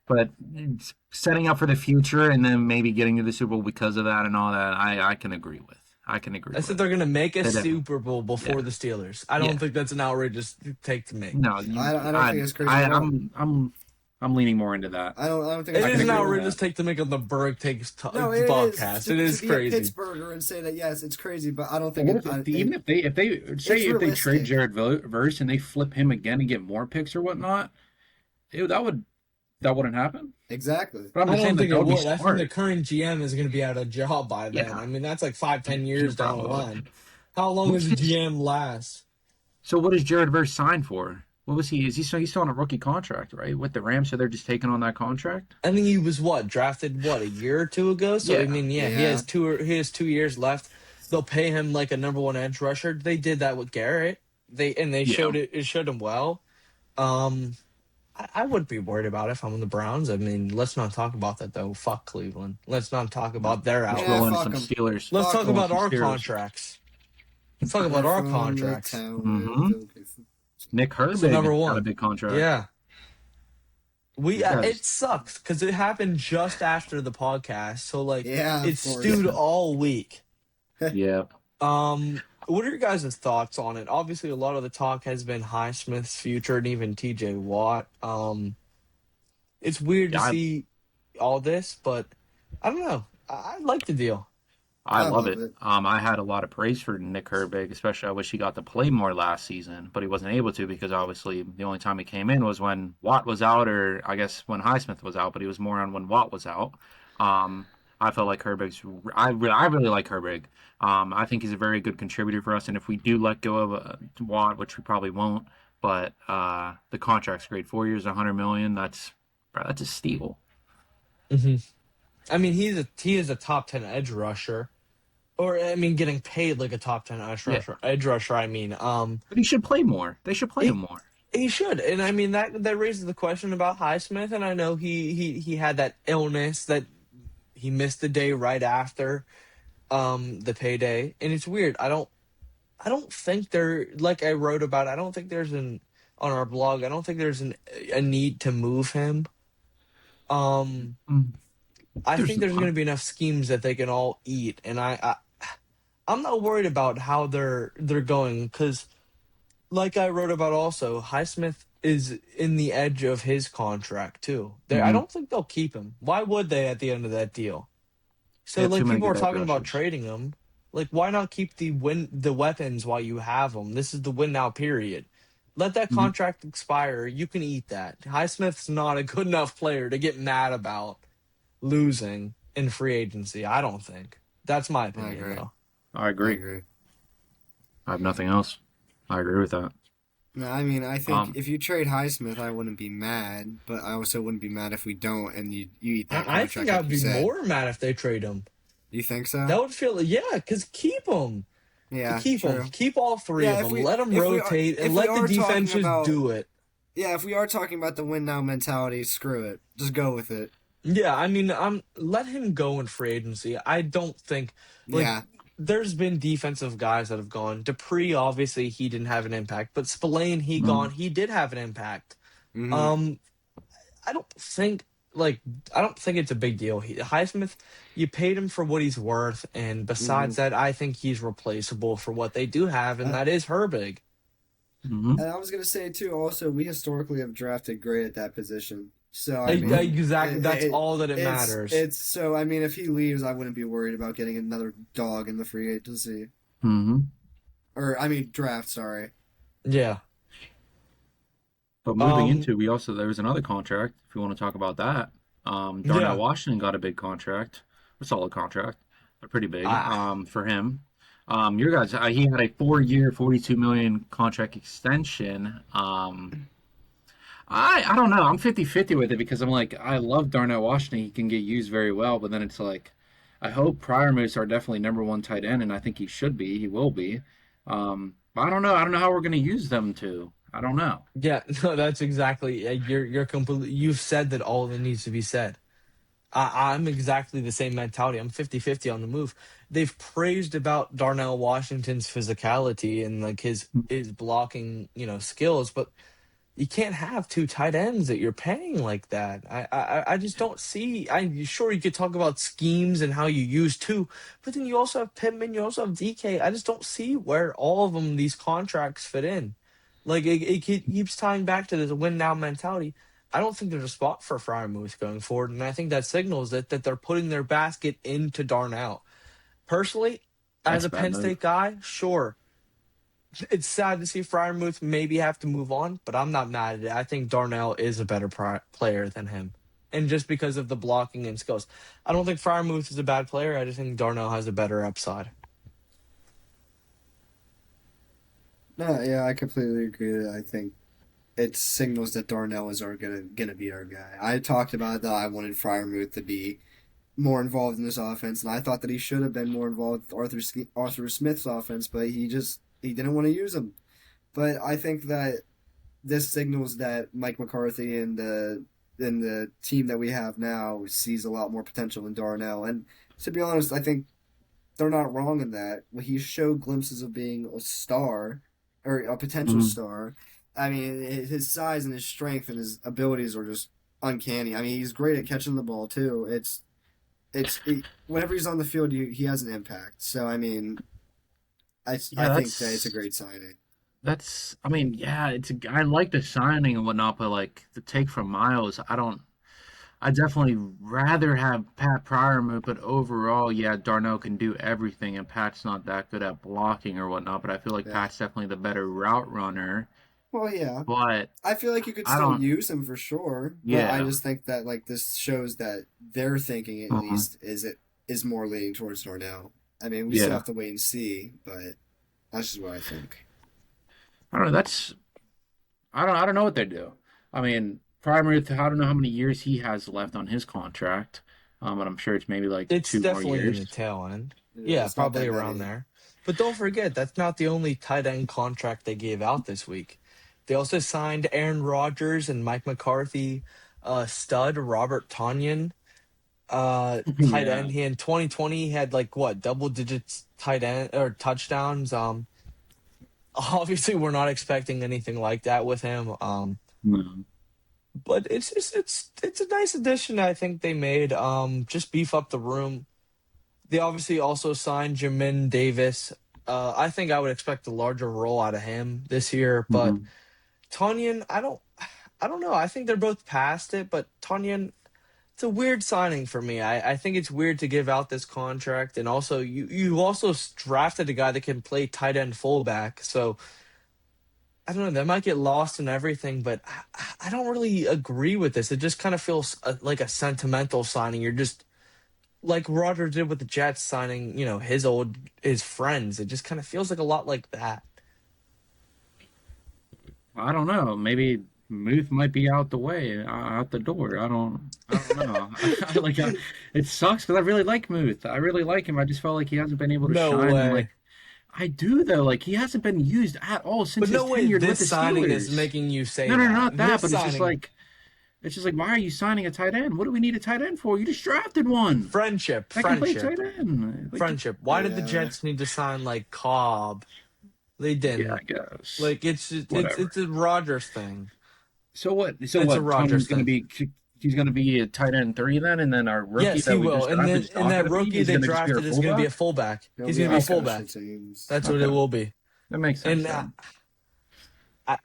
But setting up for the future and then maybe getting to the Super Bowl because of that and all that, I can agree with. I can agree I said with. they're gonna make a They definitely- Super Bowl before Yeah, the Steelers. I don't yeah. think that's an outrageous take to make. No, I don't think it's crazy at all. I'm leaning more into that. I don't think It it's is an crazy at all. outrageous take to make on the Burghtakes No, it podcast. is. It is to crazy. be a Pittsburgher and say that, yes, it's crazy, but I don't think What it, even if they say if they trade Jared Verse and they flip him again and get more picks or whatnot, that wouldn't happen. exactly. But I'm I just saying don't think that it would be would. I think smart. the current GM is going to be out of job by then. Yeah. I mean, that's like 5-10 years down the Probably. line. How long does the GM last? So what does Jared Verse sign for? What was he? He's still on a rookie contract, right? With the Rams, so they're just taking on that contract. I think he was drafted a year or two ago. So Yeah. I mean, he has 2 years left. They'll pay him like a number one edge rusher. They did that with Garrett. They showed it. It showed him well. I wouldn't be worried about it if I'm on the Browns. I mean, let's not talk about that though. Fuck Cleveland. Let's not talk about their Let's outlook. Yeah, roll in fuck some 'em. Steelers. Let's talk Fuck 'em. about our Steelers. contracts. Let's talk about our contracts. Mhm. Nick Herbig So number got one. a big contract. Yeah. Yes. It sucks because it happened just after the podcast, so like Yeah, of it course. stewed all week. Yeah. What are your guys' thoughts on it? Obviously, a lot of the talk has been Highsmith's future and even TJ Watt. It's weird to see all this, but I don't know. I like the deal. I love love it. it. I had a lot of praise for Nick Herbig, especially I wish he got to play more last season, but he wasn't able to because obviously the only time he came in was when Watt was out, or I guess when Highsmith was out, but he was more on when Watt was out. I felt like I really like Herbig. I think he's a very good contributor for us, and if we do let go of Watt, which we probably won't, but the contract's great, 4 years, $100 million. That's a steal. I mean, he is a top 10 edge rusher, or I mean, getting paid like a top 10 edge rusher. Edge rusher. I mean, But he should play more. They should play him more. he should, and I mean that raises the question about Highsmith, and I know he had that illness that he missed the day right after the payday, and it's weird. I don't think there, like I wrote about, I don't think there's on our blog. I don't think there's a need to move him. I think there's going to be enough schemes that they can all eat, and I'm not worried about how they're going because, like I wrote about also, Highsmith is in the edge of his contract too. I don't think they'll keep him. Why would they at the end of that deal? So Yeah, like too many people are good talking about rushers. trading him. Like why not keep the weapons while you have them? This is the win now period. Let that contract expire. You can eat that. Highsmith's not a good enough player to get mad about losing in free agency. I don't think. That's my opinion, agree. though. I agree. I have nothing else. I agree with that. No, I mean, I think if you trade Highsmith, I wouldn't be mad, but I also wouldn't be mad if we don't, and you eat that I contract. think like I'd you be said. more mad if they trade him. You think so? That would feel, because keep him. Yeah, Keep true. them. Keep all three Yeah, of if them. we- Let them if we are- rotate if and we let the are defense talking just about- do it. Yeah, if we are talking about the win now mentality, screw it. Just go with it. Yeah, I mean, let him go in free agency. I don't think. Yeah. There's been defensive guys that have gone. Dupree, obviously, he didn't have an impact, but Spillane, he did have an impact. Mhm. I don't think it's a big deal. Highsmith, you paid him for what he's worth, and besides that, I think he's replaceable for what they do have, and that is Herbig. Mm-hmm. And I was gonna say too. Also, we historically have drafted great at that position. So I mean, Exactly, that's all that it it's- matters. It's so. I mean, if he leaves, I wouldn't be worried about getting another dog in the free agency, Mm-hmm. or I mean draft. Sorry. Yeah. But moving into, there was another contract, if you want to talk about that. Darnell Washington got a big contract, a solid contract, but pretty big for him. Your guys, he had a 4-year, $42 million contract extension. I don't know. I'm 50-50 with it because I'm like, I love Darnell Washington. He can get used very well, but then it's like, I hope Moose are definitely number one tight end, and I think he should be. He will be. But I don't know. I don't know how we're going to use them two. I don't know. Yeah, no, that's exactly. You're completely. You've said that all that needs to be said. I'm exactly the same mentality. I'm 50-50 on the move. They've praised about Darnell Washington's physicality and like his blocking, skills, but you can't have two tight ends that you're paying like that. I just don't see. I'm sure you could talk about schemes and how you use two, but then you also have Pittman, you also have DK. I just don't see where all of them these contracts fit in. Like keeps tying back to this win now mentality. I don't think there's a spot for Fryermuth going forward, and I think that signals that they're putting their basket into Darnell. Personally, as That's a a bad Penn move. State guy, sure, it's sad to see Fryermuth maybe have to move on, but I'm not mad at it. I think Darnell is a better player than him. And just because of the blocking and skills. I don't think Fryermuth is a bad player. I just think Darnell has a better upside. No, yeah, I completely agree. I think it signals that Darnell is our gonna be our guy. I talked about that I wanted Fryermuth to be more involved in this offense, and I thought that he should have been more involved with Arthur Smith's offense, but he didn't want to use him. But I think that this signals that Mike McCarthy and the team that we have now sees a lot more potential in Darnell. And to be honest, I think they're not wrong in that. When he showed glimpses of being a star or a potential Mhm. star, I mean, his size and his strength and his abilities are just uncanny. I mean, he's great at catching the ball too. Whenever he's on the field, he has an impact. So I mean, I Yeah, think that it's a great signing. I mean, yeah, I like the signing and whatnot, but like the take from Miles, I definitely rather have Pat Pryor move, but overall, yeah, Darnell can do everything, and Pat's not that good at blocking or whatnot, but I feel like Yeah. Pat's definitely the better route runner, Well, yeah. but I feel like you could I still don't, use him for sure, but I yeah. just think that like this shows that their thinking at Mhm. least is more leaning towards Darnell. I mean, we still Yeah. have to wait and see, but that's just what I think. I don't know, I don't know what they do. I mean, Primer, I don't know how many years he has left on his contract, but I'm sure it's maybe like It's 2 more definitely in the years. tail end. Yeah, Yeah, it's not probably that around many. there. But don't forget, that's not the only tight end contract they gave out this week. They also signed Aaron Rodgers and Mike McCarthy, stud Robert Tonyan, tight Yeah. end. He in 2020 had like what double digits tight end or touchdowns. Obviously we're not expecting anything like that with him. No. But it's a nice addition I think they made. Just beef up the room. They obviously also signed Jamin Davis. I think I would expect a larger role out of him this year, but Mhm. Tonyan, I don't know. I think they're both past it, but Tonyan, it's a weird signing for me. I think it's weird to give out this contract, and also you also drafted a guy that can play tight end fullback. So I don't know. That might get lost in everything, but I don't really agree with this. It just kind of feels like a sentimental signing. You're just like Roger did with the Jets signing, his friends. It just kind of feels like a lot like that. I don't know. Maybe Muth might be out the way, out the door. I don't know. It sucks because I really like Muth. I really like him. I just felt like he hasn't been able to No shine, and way. like I do though. Like he hasn't been used at all since But his no way tenure with this the signing is Steelers. making you say No, that. not that. This But signing, it's just like, why are you signing a tight end? What do we need a tight end for? You just drafted one friendship, that can play friendship, tight end. Like, friendship. Why did the Yeah. Jets need to sign like Cobb? They yeah, didn't. I guess. Like it's Whatever. a Rogers thing. So what? So It's a what? Rogers Tony's gonna thing. be he's gonna be a tight end three then, and then our rookie Yes, he that we will. just And drafted then is and not that gonna be. rookie He's they gonna just be our drafted is going to be a fullback. fullback. He'll He's be going to on be a Okay, special fullback. teams. That's what it okay, will be. that makes sense And then.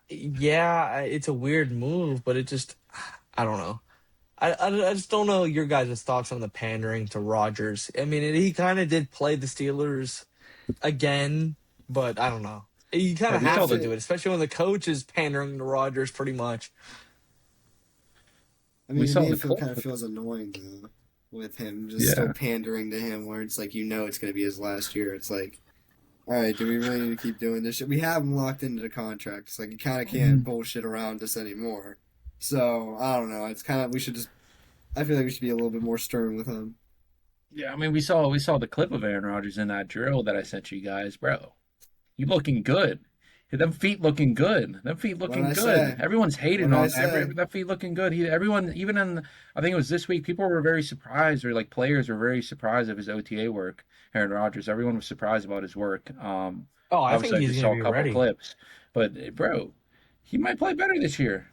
yeah, it's a weird move, but it just I don't know. I just don't know your guys' thoughts on the pandering to Rodgers. I mean, he kind of did play the Steelers again, but I don't know. You kind Yeah, of we I have saw to the do it, feel. especially when the coach is pandering to Rodgers pretty much. I we mean, to saw me, the it Colts. kind of feels annoying though, with him just still Yeah, pandering to him, where it's like it's going to be his last year. It's like, all right, do we really need to keep doing this shit? We have him locked into the contract. It's like you kind of can't Mhm. bullshit around us anymore. So I don't know. It's kind of we should just. I feel like we should be a little bit more stern with him. Yeah. I mean, we saw the clip of Aaron Rodgers in that drill that I sent you guys, bro. You looking good. Them feet looking good. Them feet What did looking I good. say? Everyone's What hating did I on say? that feet looking good. Everyone, even in, I think it was this week, people were very surprised, or like players were very surprised of his OTA work. Aaron Rodgers, everyone was surprised about his work. Oh, I think Obviously, I he's just going to saw a be couple ready. clips, but bro, he might play better this year.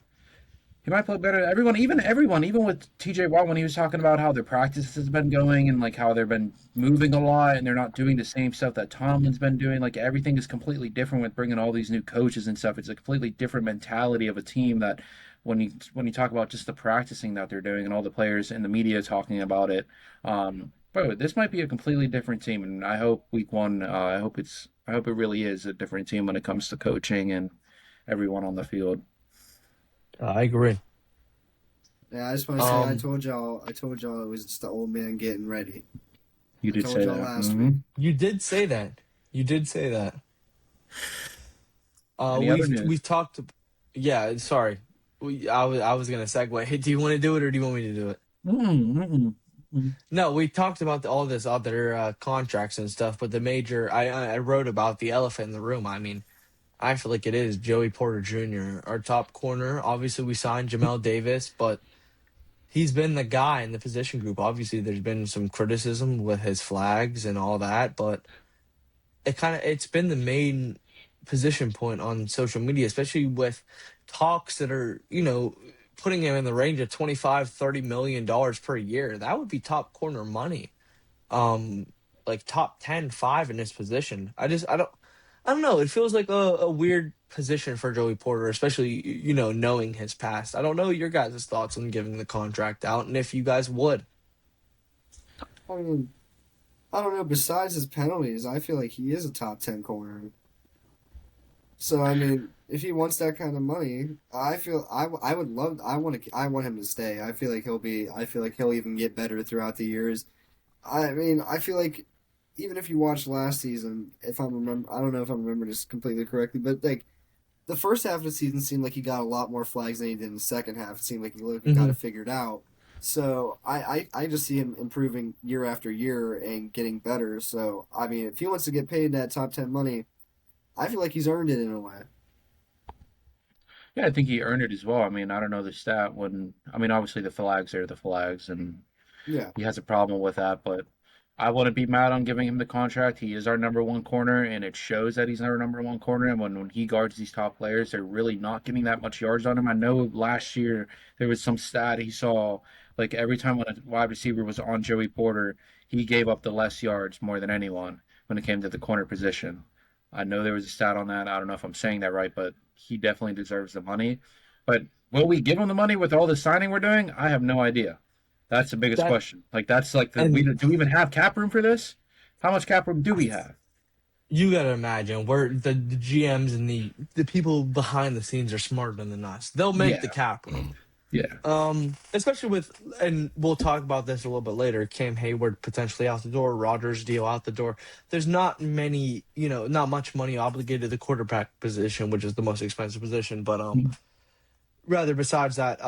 He might play better. Everyone, even with TJ Watt when he was talking about how their practice has been going and like how they've been moving a lot and they're not doing the same stuff that Tomlin's been doing. Like everything is completely different with bringing all these new coaches and stuff. It's a completely different mentality of a team that when you talk about just the practicing that they're doing and all the players in the media talking about it. Bro, this might be a completely different team, and I hope week one. I hope it really is a different team when it comes to coaching and everyone on the field. I agree. Yeah, I just want to say Um, I told y'all it was just the old man getting ready. You I did told say y'all that. last Mhm. week. you did say that. You did say that. Any other We've news? talked. Yeah, sorry. I was gonna segue. Hey, do you want to do it or do you want me to do it? Mm-mm. No, we talked about all this other contracts and stuff, but the major I wrote about the elephant in the room. I mean, I feel like it is Joey Porter Jr., our top corner. Obviously, we signed Jamel Davis, but he's been the guy in the position group. Obviously, there's been some criticism with his flags and all that, but it's been the main position point on social media, especially with talks that are, putting him in the range of 25-30 million dollars per year. That would be top corner money. Um like top 10, 5 in his position. I don't know. It feels like a weird position for Joey Porter, especially knowing his past. I don't know your guys' thoughts on giving the contract out and if you guys would. I mean, I don't know. Besides his penalties, I feel like he is a top 10 corner. So I mean, if he wants that kind of money, I would love. I want him to stay. I feel like he'll be. I feel like he'll even get better throughout the years. I mean, I feel like even if you watched last season, if I remember, I don't know if I remember this completely correctly, but like the first half of the season seemed like he got a lot more flags than he did in the second half. It seemed like he got Hmm. it figured out. So I just see him improving year after year and getting better. So I mean, if he wants to get paid that top 10 money, I feel like he's earned it in a way. Yeah, I think he earned it as well. I mean, I don't know the stat when. I mean, obviously the flags are the flags, and Yeah. he has a problem with that. But I wouldn't be mad on giving him the contract. He is our number one corner, and it shows that he's our number one corner. And when he guards these top players, they're really not getting that much yards on him. I know last year there was some stat he saw, like every time when a wide receiver was on Joey Porter, he gave up the less yards more than anyone when it came to the corner position. I know there was a stat on that. I don't know if I'm saying that right, but he definitely deserves the money. But will we give him the money with all the signing we're doing? I have no idea. That's the biggest That question. Like that's like and do we even have cap room for this? How much cap room do we have? you gotta imagine where the GMs and the people behind the scenes are smarter than us. They'll make the Yeah, cap room. yeah. Especially with, and we'll talk about this a little bit later. Cam Hayward potentially out the door, Rogers deal out the door. There's not many, not much money obligated to the quarterback position, which is the most expensive position. But rather besides that,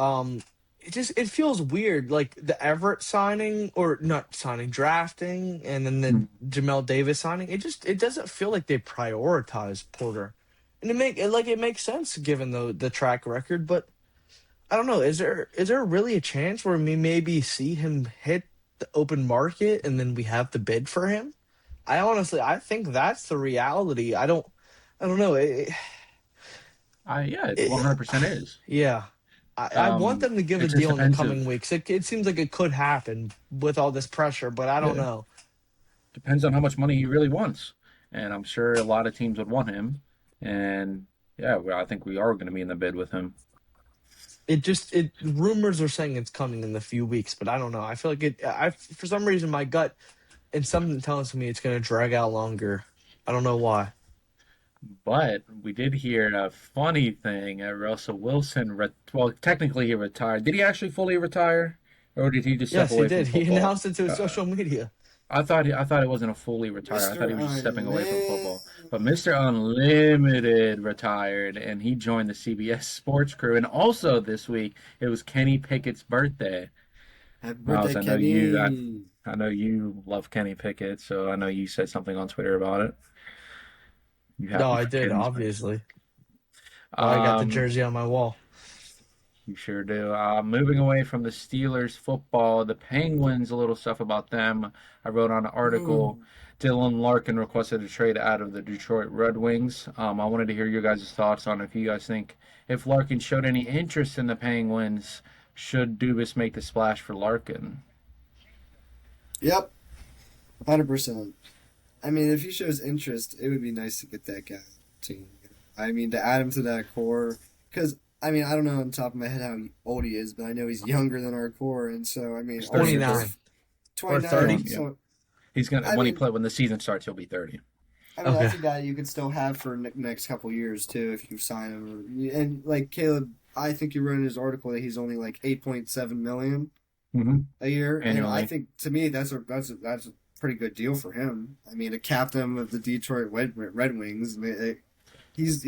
it feels weird, like the Everett signing or not signing, drafting, and then the Jamel Davis signing. It doesn't feel like they prioritize Porter, and it makes sense given the track record, but. I don't know. Is there really a chance where we maybe see him hit the open market and then we have to bid for him? I think that's the reality. I don't know. I yeah, it It 100% is. yeah. I want them to give a It just deal in the depends coming of weeks. It seems like it could happen with all this pressure, but I don't yeah, know. depends on how much money he really wants. And I'm sure a lot of teams would want him. And yeah, well, I think we are going to be in the bid with him. It rumors are saying it's coming in a few weeks, but I don't know. I feel like for some reason my gut and something tells me it's going to drag out longer. I don't know why. But we did hear a funny thing. Russell Wilson, well, technically he retired. Did he actually fully retire, or did he just step Yes, he away from did. He football? announced it to his social media. I thought it wasn't a fully retire. I thought Mr. he was just stepping away from Unlimited. football. But Mr. Unlimited retired, and he joined the CBS Sports crew. And also this week it was Kenny Pickett's birthday. Happy Miles, birthday, Kenny. I know you love Kenny Pickett, so I know you said something on Twitter about it. You No, happy I for did, Kenny's birthday? obviously. Why I got the Um, jersey on my wall. You sure do. Moving away from the Steelers football, the Penguins, a little stuff about them. I wrote on an article. Ooh. Dylan Larkin requested a trade out of the Detroit Red Wings. I wanted to hear your guys' thoughts on if you guys think if Larkin showed any interest in the Penguins, should Dubas make the splash for Larkin? Yep, 100%. I mean, if he shows interest, it would be nice to get that guy on the team. I mean, to add him to that core, because I mean, I don't know on top of my head how old he is, but I know he's younger than our core, and so I mean, He's 29 or 30. So He's gonna I mean, when the season starts, he'll be 30. I mean, Okay. that's a guy you could still have for next couple years too if you sign him. And like Caleb, I think you wrote in his article that he's only like 8.7 million Mm-hmm. a year, and I Annually. think to me that's a pretty good deal for him. I mean, a captain of the Detroit Red Wings, I mean, he's.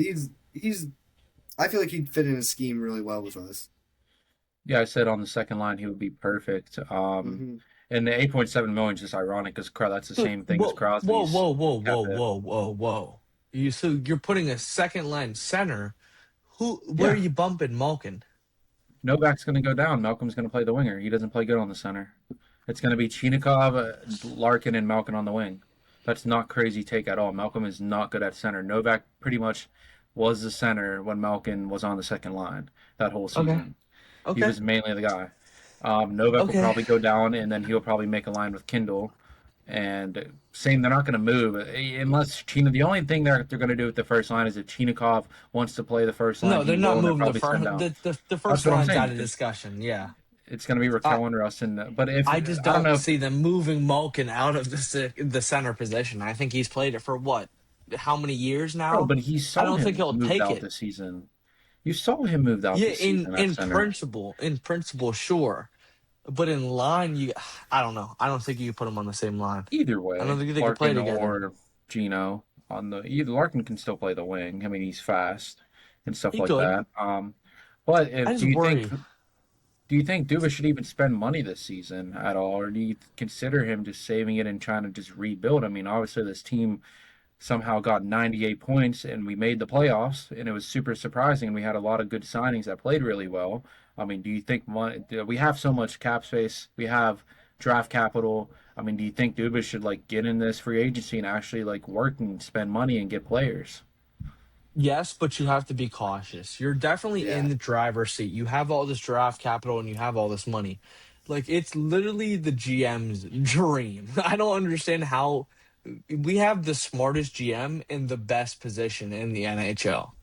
I feel like he'd fit in a scheme really well with us. Yeah, I said on the second line he would be perfect. Hmm And the 8.7 million is just ironic because that's the same thing as Whoa, Crosby's. whoa, whoa. So you're putting a second line center. Where are Yeah. you bumping Malkin? Novak's going to go down. Malcolm's going to play the winger. He doesn't play good on the center. It's going to be Chinikov, Larkin, and Malkin on the wing. That's not crazy take at all. Malcolm is not good at center. Novak pretty much was the center when Malkin was on the second line that whole season. He Okay. was mainly the guy. Novak will Okay. probably go down, and then he'll probably make a line with Kindle. And saying they're not going to move unless The only thing they're going to do with the first line is if Chinikov wants to play the first line. No, they're he not will, and they'll moving the probably first. send down. The That's first what I'm line's saying. out of discussion. Yeah. It's going to be Raquel and Russ. But if I just don't don't know, see them moving Malkin out of the center position. I think he's played it for what? How many years now? but he I saw don't him think he'll moved take out it. this season. You saw him moved out Yeah, this season at in center. principle, sure. But in line, I don't know. I don't think you could put them on the same line. Either way, I don't think they could play Larkin together. or Gino either Larkin can still play the wing. I mean, he's fast and stuff He like could. that. But I just worry. do you think Dubas should even spend money this season at all, or do you consider him just saving it and trying to just rebuild? I mean, obviously this team somehow got 98 points and we made the playoffs, and it was super surprising. We had a lot of good signings that played really well. I mean, do you think we have so much cap space? We have draft capital. I mean, do you think Dubas should like get in this free agency and actually like work and spend money and get players? Yes, but you have to be cautious. You're definitely Yeah. in the driver's seat. You have all this draft capital and you have all this money. Like, it's literally the GM's dream. I don't understand how we have the smartest GM in the best position in the NHL.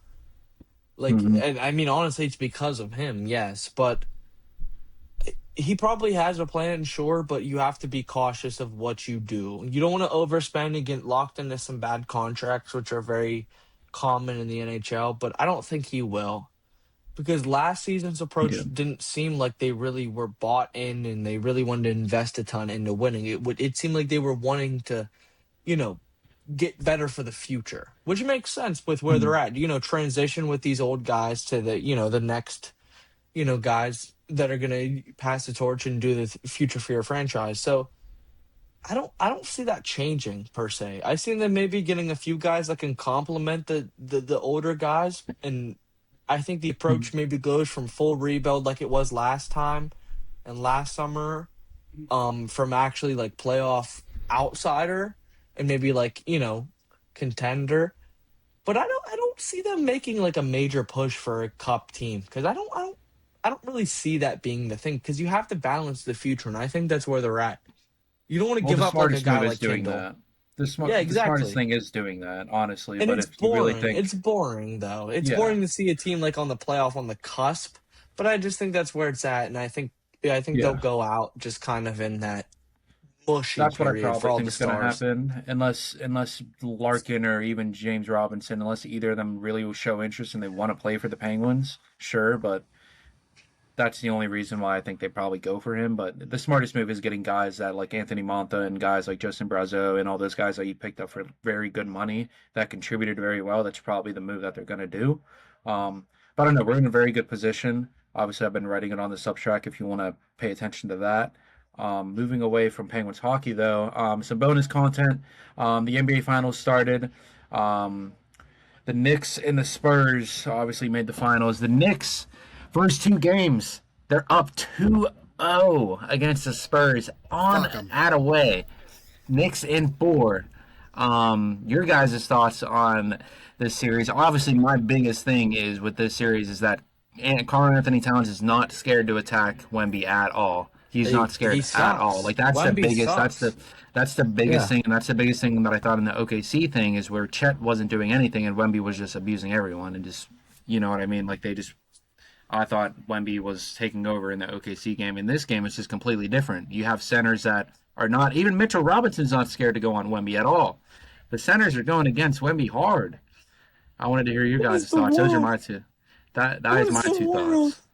Like, Mhm. and I mean, honestly, it's because of him, yes, but he probably has a plan, sure, but you have to be cautious of what you do. You don't want to overspend and get locked into some bad contracts, which are very common in the NHL, but I don't think he will. Because last season's approach Yeah. didn't seem like they really were bought in and they really wanted to invest a ton into winning. It seemed like they were wanting to, get better for the future, which makes sense with where they're at. Transition with these old guys to the next, guys that are gonna pass the torch and do the future for your franchise. So I don't see that changing per se. I see them maybe getting a few guys that can complement the older guys, and I think the approach maybe goes from full rebuild like it was last time and last summer, from actually like playoff outsider and maybe like contender. But I don't see them making like a major push for a cup team because I don't really see that being the thing because you have to balance the future, and I think that's where they're at. You don't want to Well, give the up like a smartest guy move is like doing Kindle. that. Yeah, The smartest exactly. thing is doing that, honestly. And But it's if you really boring. think, It's boring though. It's yeah, boring to see a team like on the playoff on the cusp. But I just think that's where it's at, and I think they'll yeah, go out just kind of in that mushy that's what I period for probably all think the is going to stars. happen, unless Larkin or even James Robinson, unless either of them really will show interest and they want to play for the Penguins, sure. But that's the only reason why I think they probably go for him. But the smartest move is getting guys that like Anthony Monta and guys like Justin Brazeau and all those guys that you picked up for very good money that contributed very well. That's probably the move that they're going to do. But I don't know. We're in a very good position. Obviously, I've been writing it on the subtrack if you want to pay attention to that. Moving away from Penguins hockey, though, some bonus content. The NBA Finals started. The Knicks and the Spurs obviously made the finals. The Knicks, first two games, they're up 2-0 against the Spurs Fuck 'em. at away. Knicks in four. your guys' thoughts on this series. Obviously, my biggest thing is with this series is that Karl Anthony Towns is not scared to attack Wemby at all. He's not He scared at all. sucks. Like that's the Wemby biggest. sucks. That's the biggest Yeah. thing, and that's the biggest thing that I thought in the OKC thing is where Chet wasn't doing anything and Wemby was just abusing everyone and just, you know what I mean? Like they just. I thought Wemby was taking over in the OKC game. In this game, it's just completely different. You have centers that are not. Even Mitchell Robinson's not scared to go on Wemby at all. The centers are going against Wemby hard. I wanted to hear your What is guys' the thoughts. Those are world? my two. That What is is my the two world? thoughts.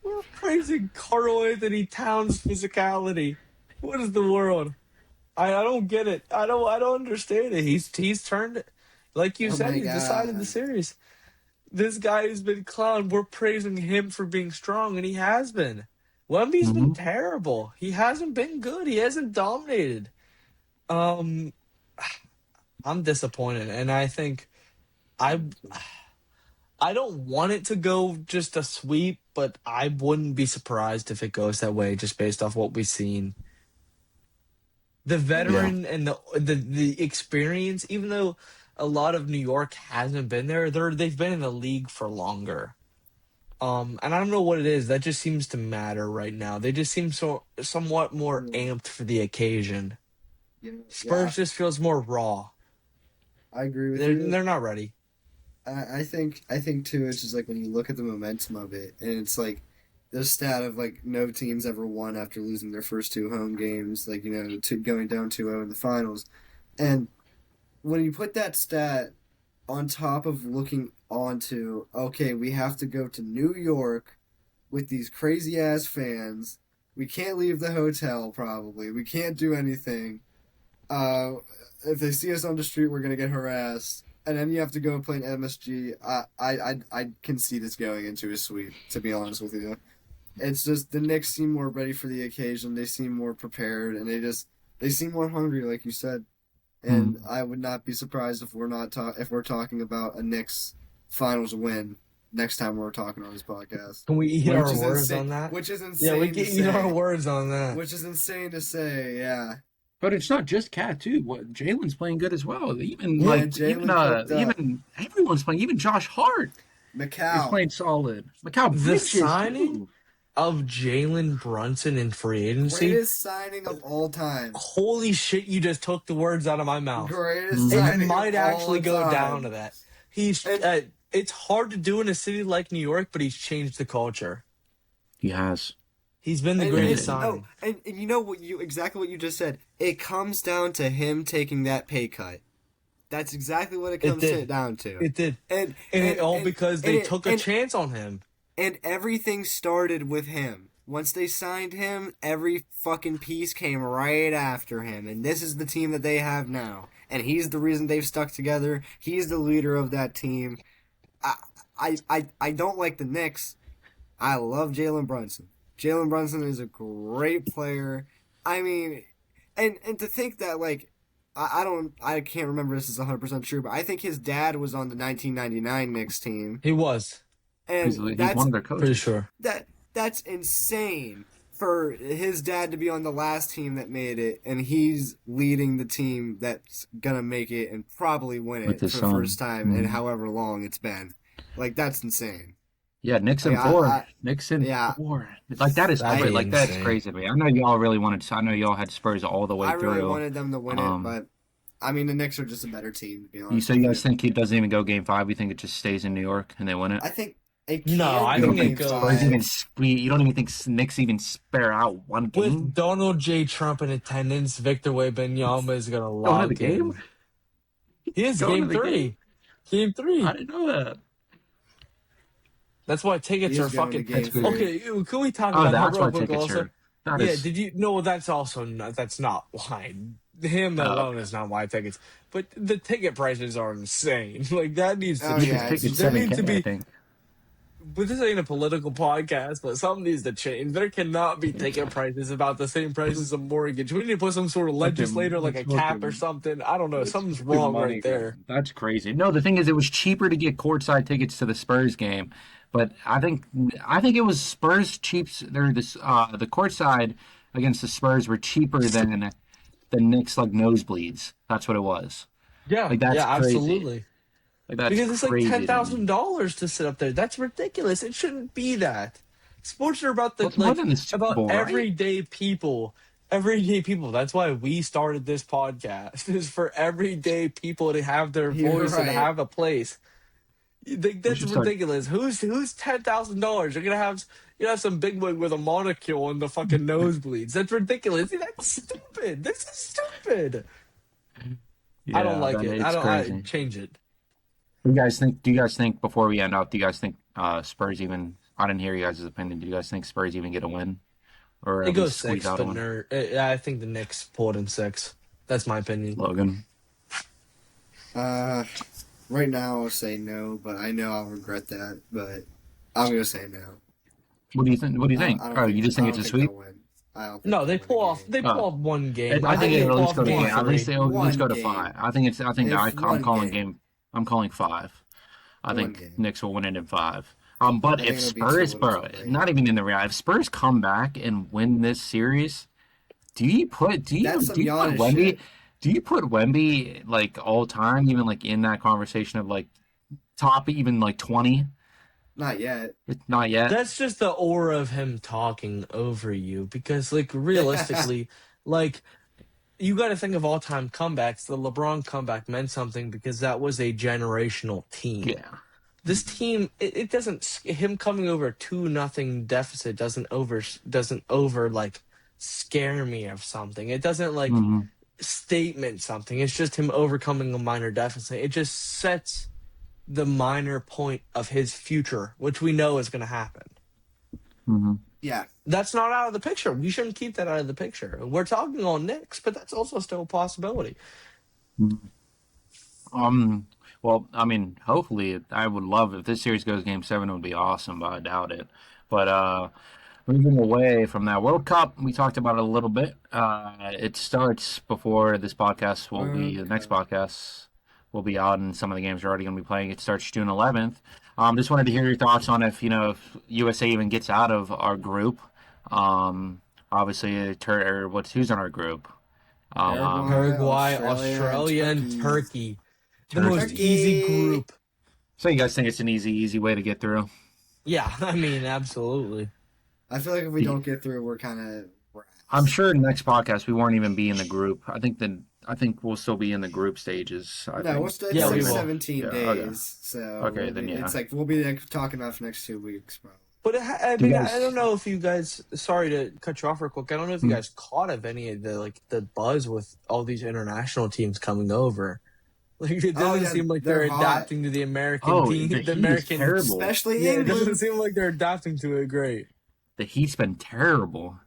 We're praising Karl Anthony Towns' physicality. What is the world? I don't get it. I don't understand it. He's turned it. Like you Oh said, my he's decided the god. series. This guy has been clowned. We're praising him for being strong, and he has been. Wemby's been Mm-hmm. terrible. He hasn't been good. He hasn't dominated. Um, I'm disappointed, and I think I I don't want it to go just a sweep, but I wouldn't be surprised if it goes that way, just based off what we've seen. The Yeah. veteran and the experience, even though a lot of New York hasn't been there, they've been in the league for longer. And I don't know what it is. That just seems to matter right now. They just seem somewhat more amped for the occasion. Yeah, Spurs just feels more raw. I agree with They're you. they're not ready. I think too. It's just like when you look at the momentum of it, and it's like the stat of like no teams ever won after losing their first two home games, like going down 2-0 in the finals, and when you put that stat on top of looking onto, okay, we have to go to New York with these crazy ass fans. We can't leave the hotel. Probably we can't do anything. Uh, if they see us on the street, we're gonna get harassed. And then you have to go and play an MSG. I can see this going into a sweep. To be honest with you, it's just the Knicks seem more ready for the occasion. They seem more prepared, and they seem more hungry, like you said. And I would not be surprised if we're talking about a Knicks finals win next time we're talking on this podcast. Can we eat Which our is words insane- on that? Which is Yeah, insane. we can to eat our say. words on that. Which is insane to say. Yeah. But it's not just Cat too. What Jalen's playing good as well. Even Yeah, like Jalen picked up. even everyone's playing. Even Josh Hart is Macau. playing solid. Macau The Bridges signing too. of Jalen Brunson in free agency. Greatest signing of all time. Holy shit! You just took the words out of my mouth. Greatest It signing might of all actually go time. down to that. He's. And- It's hard to do in a city like New York, but he's changed the culture. He has. He's been the And- greatest and- signing. and you know exactly what you just said. It comes down to him taking that pay cut. That's exactly what it comes did. down to. It did, and it all because they and- took a and- chance on him. And everything started with him. Once they signed him, every fucking piece came right after him. And this is the team that they have now. And he's the reason they've stuck together. He's the leader of that team. I don't like the Knicks. I love Jalen Brunson. Jalen Brunson is a great player. I mean, and to think that like I can't remember if this is 100% true, but I think his dad was on the 1999 Knicks team. He was And He's one that's of their coaches. pretty sure. that's insane for his dad to be on the last team that made it, and he's leading the team that's gonna make it and probably win With it his for son. the first time in Mhm. however long it's been. Like that's insane. Yeah, Nixon Like, four. Nixon yeah. 4. Like that is That'd crazy. be Like that's insane. crazy to me. I know y'all really wanted. I know y'all had Spurs all the way I through. really wanted them to win it, Um, but I mean the Knicks are just a better team. To be honest, So you with guys think he doesn't even go Game 5? You think it just stays in New York and they win it? I think it No, can I go think it game goes- Spurs five. even you don't even think Knicks even spare out one game? With Donald J. Trump in attendance, Victor Wembanyama is gonna Going to log the game? in. He is Going game to the 3. Game 3. I didn't know that. That's why tickets He are is going to fucking. game three. Okay, can we talk Oh, about that that's real why quick? tickets Also, are. That yeah. is- Did you? No, that's also not. That's not why. Him Oh. alone is not why tickets. But the ticket prices are insane. Like that needs to Oh, be. yeah, tickets there 7K, needs to I be. think. But this ain't a political podcast. But something needs to change. There cannot be ticket prices about the same price as a mortgage. We need to put some sort of legislator, like a let's cap fucking- or something. I don't know. Something's Fucking wrong money, right there. That's crazy. No, the thing is, it was cheaper to get courtside tickets to the Spurs game, but I think it was Spurs cheaps. The courtside against the Spurs were cheaper than the Knicks like nosebleeds. That's what it was. Yeah, Like that's yeah, crazy. absolutely. Like that's Because it's like crazy to me. $10,000 to sit up there. That's ridiculous. It shouldn't be that. Sports are about Well, the it's more like than the Super about Bowl, right? everyday people. Everyday people. That's why we started this podcast. Is for everyday people to have their You're voice and right. have a place. You think We that's should start. ridiculous. Who's $10,000? You're gonna have some bigwig with a monocule on the fucking nosebleeds. That's ridiculous. That's stupid. This is stupid. I don't Yeah, like that it. it's I crazy. change it. Do you guys think? Do you guys think before we end up? Do you guys think Spurs even? I didn't hear you guys' opinion. Do you guys think Spurs even get a win, or It at goes least squeeze six, out a but win? I think the Knicks pull it in six. That's my opinion. Logan, Uh, right now I'll say no, but I know I'll regret that. But I'm gonna say no. what do you think? What do you think? I don't Oh, think you just I think don't it's a think they'll sweep? win. I don't think No, they'll they win pull a off. game. They pull off one game. I I think think they it'll at pull least off go to game game. At least three. it'll at least One go to game. five. I think it's. I think If I'm one calling game. game. I'm calling five. I One think game. Knicks will win it in five. But I if think it'll be too Spurs, little bro, too late. not even in the reality, if Spurs come back and win this series, do you put That's some do you put Giannis Wemby shit. do you put Wemby like all time, even like in that conversation of like top even like 20? Not yet. Not yet. That's just the aura of him talking over you. Because like realistically, like you got to think of all time comebacks. The LeBron comeback meant something because that was a generational team. Yeah. This team, it doesn't. Him coming over 2-0 deficit doesn't over like scare me of something. It doesn't like hmm statement something. It's just him overcoming a minor deficit. It just sets the minor point of his future, which we know is going to happen. hmm Yeah. That's not out of the picture. We shouldn't keep that out of the picture. We're talking on Knicks, but that's also still a possibility. Um. Well, I mean, hopefully, I would love if this series goes Game 7. It would be awesome, but I doubt it. But moving away from that World Cup, we talked about it a little bit. It starts before this podcast will be the next Okay. podcast will be out, and some of the games are already going to be playing. It starts June 11th. Just wanted to hear your thoughts on if USA even gets out of our group. Obviously, or who's in our group? Uruguay, Australia, Australia, and Turkey. Turkey. The most easy Turkey. group. So you guys think it's an easy way to get through? Yeah, I mean, absolutely. I feel like if we don't get through, we're kind of. I'm sure next podcast we won't even be in the group. I think we'll still be in the group stages. I No, think. we're still Yeah, we like will. 17 Yeah, days, okay. so Okay, then yeah. it's like we'll be talking about for next 2 weeks, bro. But I Do you mean, guys- I don't know if you guys. Sorry to cut you off real quick. I don't know if you guys caught of any of the buzz with all these international teams coming over. Like it doesn't seem like they're hot. adapting to the American Oh, team. the The Heat is American, terrible. Especially yeah, it doesn't England. seem like they're adapting to it great. The Heat's been terrible.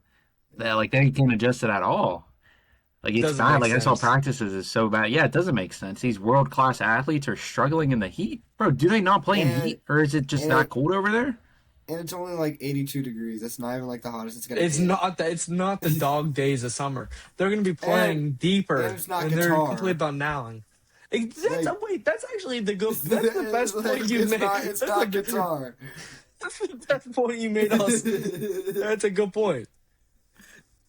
They can't adjust it at all. Like it's Doesn't bad. make Like I saw sense. practices is so bad. Yeah, it doesn't make sense. These world class athletes are struggling in the heat, bro. Do they not play in And- heat, or is it just and- that cold over there? And it's only like 82 degrees. It's not even like the hottest it's gonna It's get. not that. It's not the dog days of summer. They're going to be playing deeper, and it's not and they're guitar. completely about nowing. Wait, that's actually the good. That's the best Like, point you it's made. Not, it's That's not the- guitar. That's the best point you made us. That's a good point.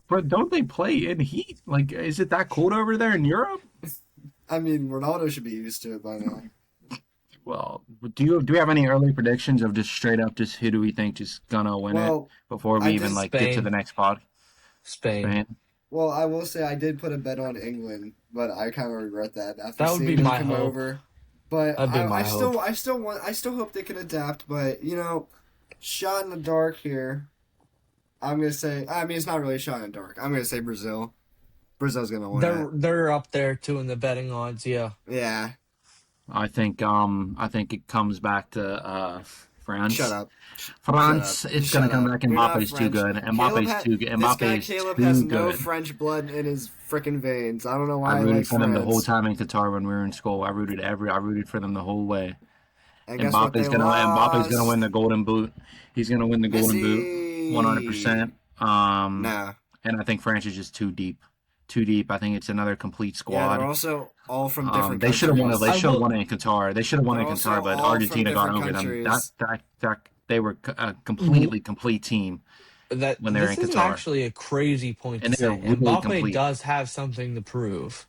But don't they play in heat? Like, is it that cold over there in Europe? I mean, Ronaldo should be used to it by now. Well, do we have any early predictions of just straight up just who do we think just gonna win it Well, before we I even did like get to Spain. the next pod? Spain. Spain. Well, I will say I did put a bet on England, but I kind of regret that after That would seeing be them my come hope. over. But That'd be my I still, hope. I still hope they can adapt. But shot in the dark here. I'm gonna say. I mean, it's not really a shot in the dark. I'm gonna say Brazil. Brazil's gonna win They're up there too in the betting odds. Yeah. it. Yeah. I think it comes back to France. Shut up. France, Shut up. it's Shut gonna come up. back. You're not Mbappe's too French. good. Caleb Mbappe's too good. This guy Mbappe's Caleb too has no good. French blood in his freaking veins. I don't know why I he rooted likes for them the whole France. time in Qatar when we were in school. I rooted for them the whole way. And guess what? They Mbappe's gonna lost. win the Golden Boot. He's gonna win the Golden Boot, Messi. 100%. Nah. And I think France is just too deep. Too deep. I think it's another complete Yeah, squad. they're also all from different They should have won it. countries. They should have won it in Qatar. They should have won it in They're Qatar, also but all from Argentina got different over them. countries. They were a completely complete team. That When they're this in is Qatar. actually a crazy point And to they're say. really Mbappe complete. does have something to prove.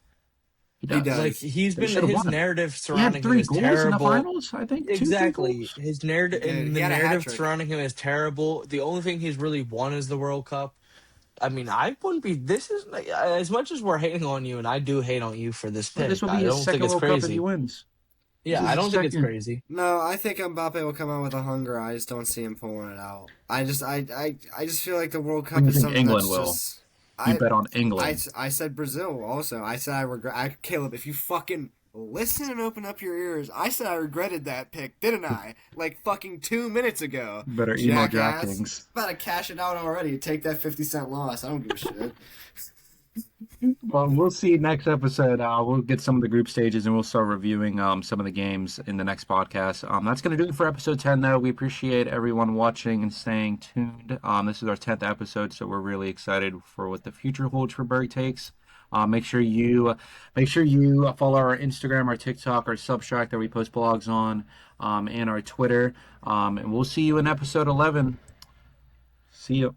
He He does. Like does. he's They been should have his won. narrative He had surrounding him 3 is goals in the terrible. finals, I think. 2 Exactly. goals. His narrative He did. and He the had a hat narrative trick. surrounding him is terrible. The only thing he's really won is the World Cup. I mean, I wouldn't be. This is as much as we're hating on you, and I do hate on you for this But this pick. will I be his don't think second it's World Cup if he crazy. wins. This Yeah, is I his don't think it's second. crazy. No, I think Mbappe will come out with a hunger. I just don't see him pulling it out. I just feel like the World What Cup do you is think something England that's will? just. You bet on England. I said Brazil also. I said I regret. Caleb, if you fucking listen and open up your ears, I said I regretted that pick, didn't I? Like fucking 2 minutes ago. Better emo Jackass. DraftKings. About to cash it out already. Take that 50-cent loss. I don't give a shit. Well, we'll see next episode. We'll get some of the group stages and we'll start reviewing some of the games in the next podcast. That's going to do it for episode 10, though. We appreciate everyone watching and staying tuned. This is our 10th episode, so we're really excited for what the future holds for BurghTakes. Make sure you follow our Instagram, our TikTok, our Substack that we post blogs on, and our Twitter. And we'll see you in episode 11. See you.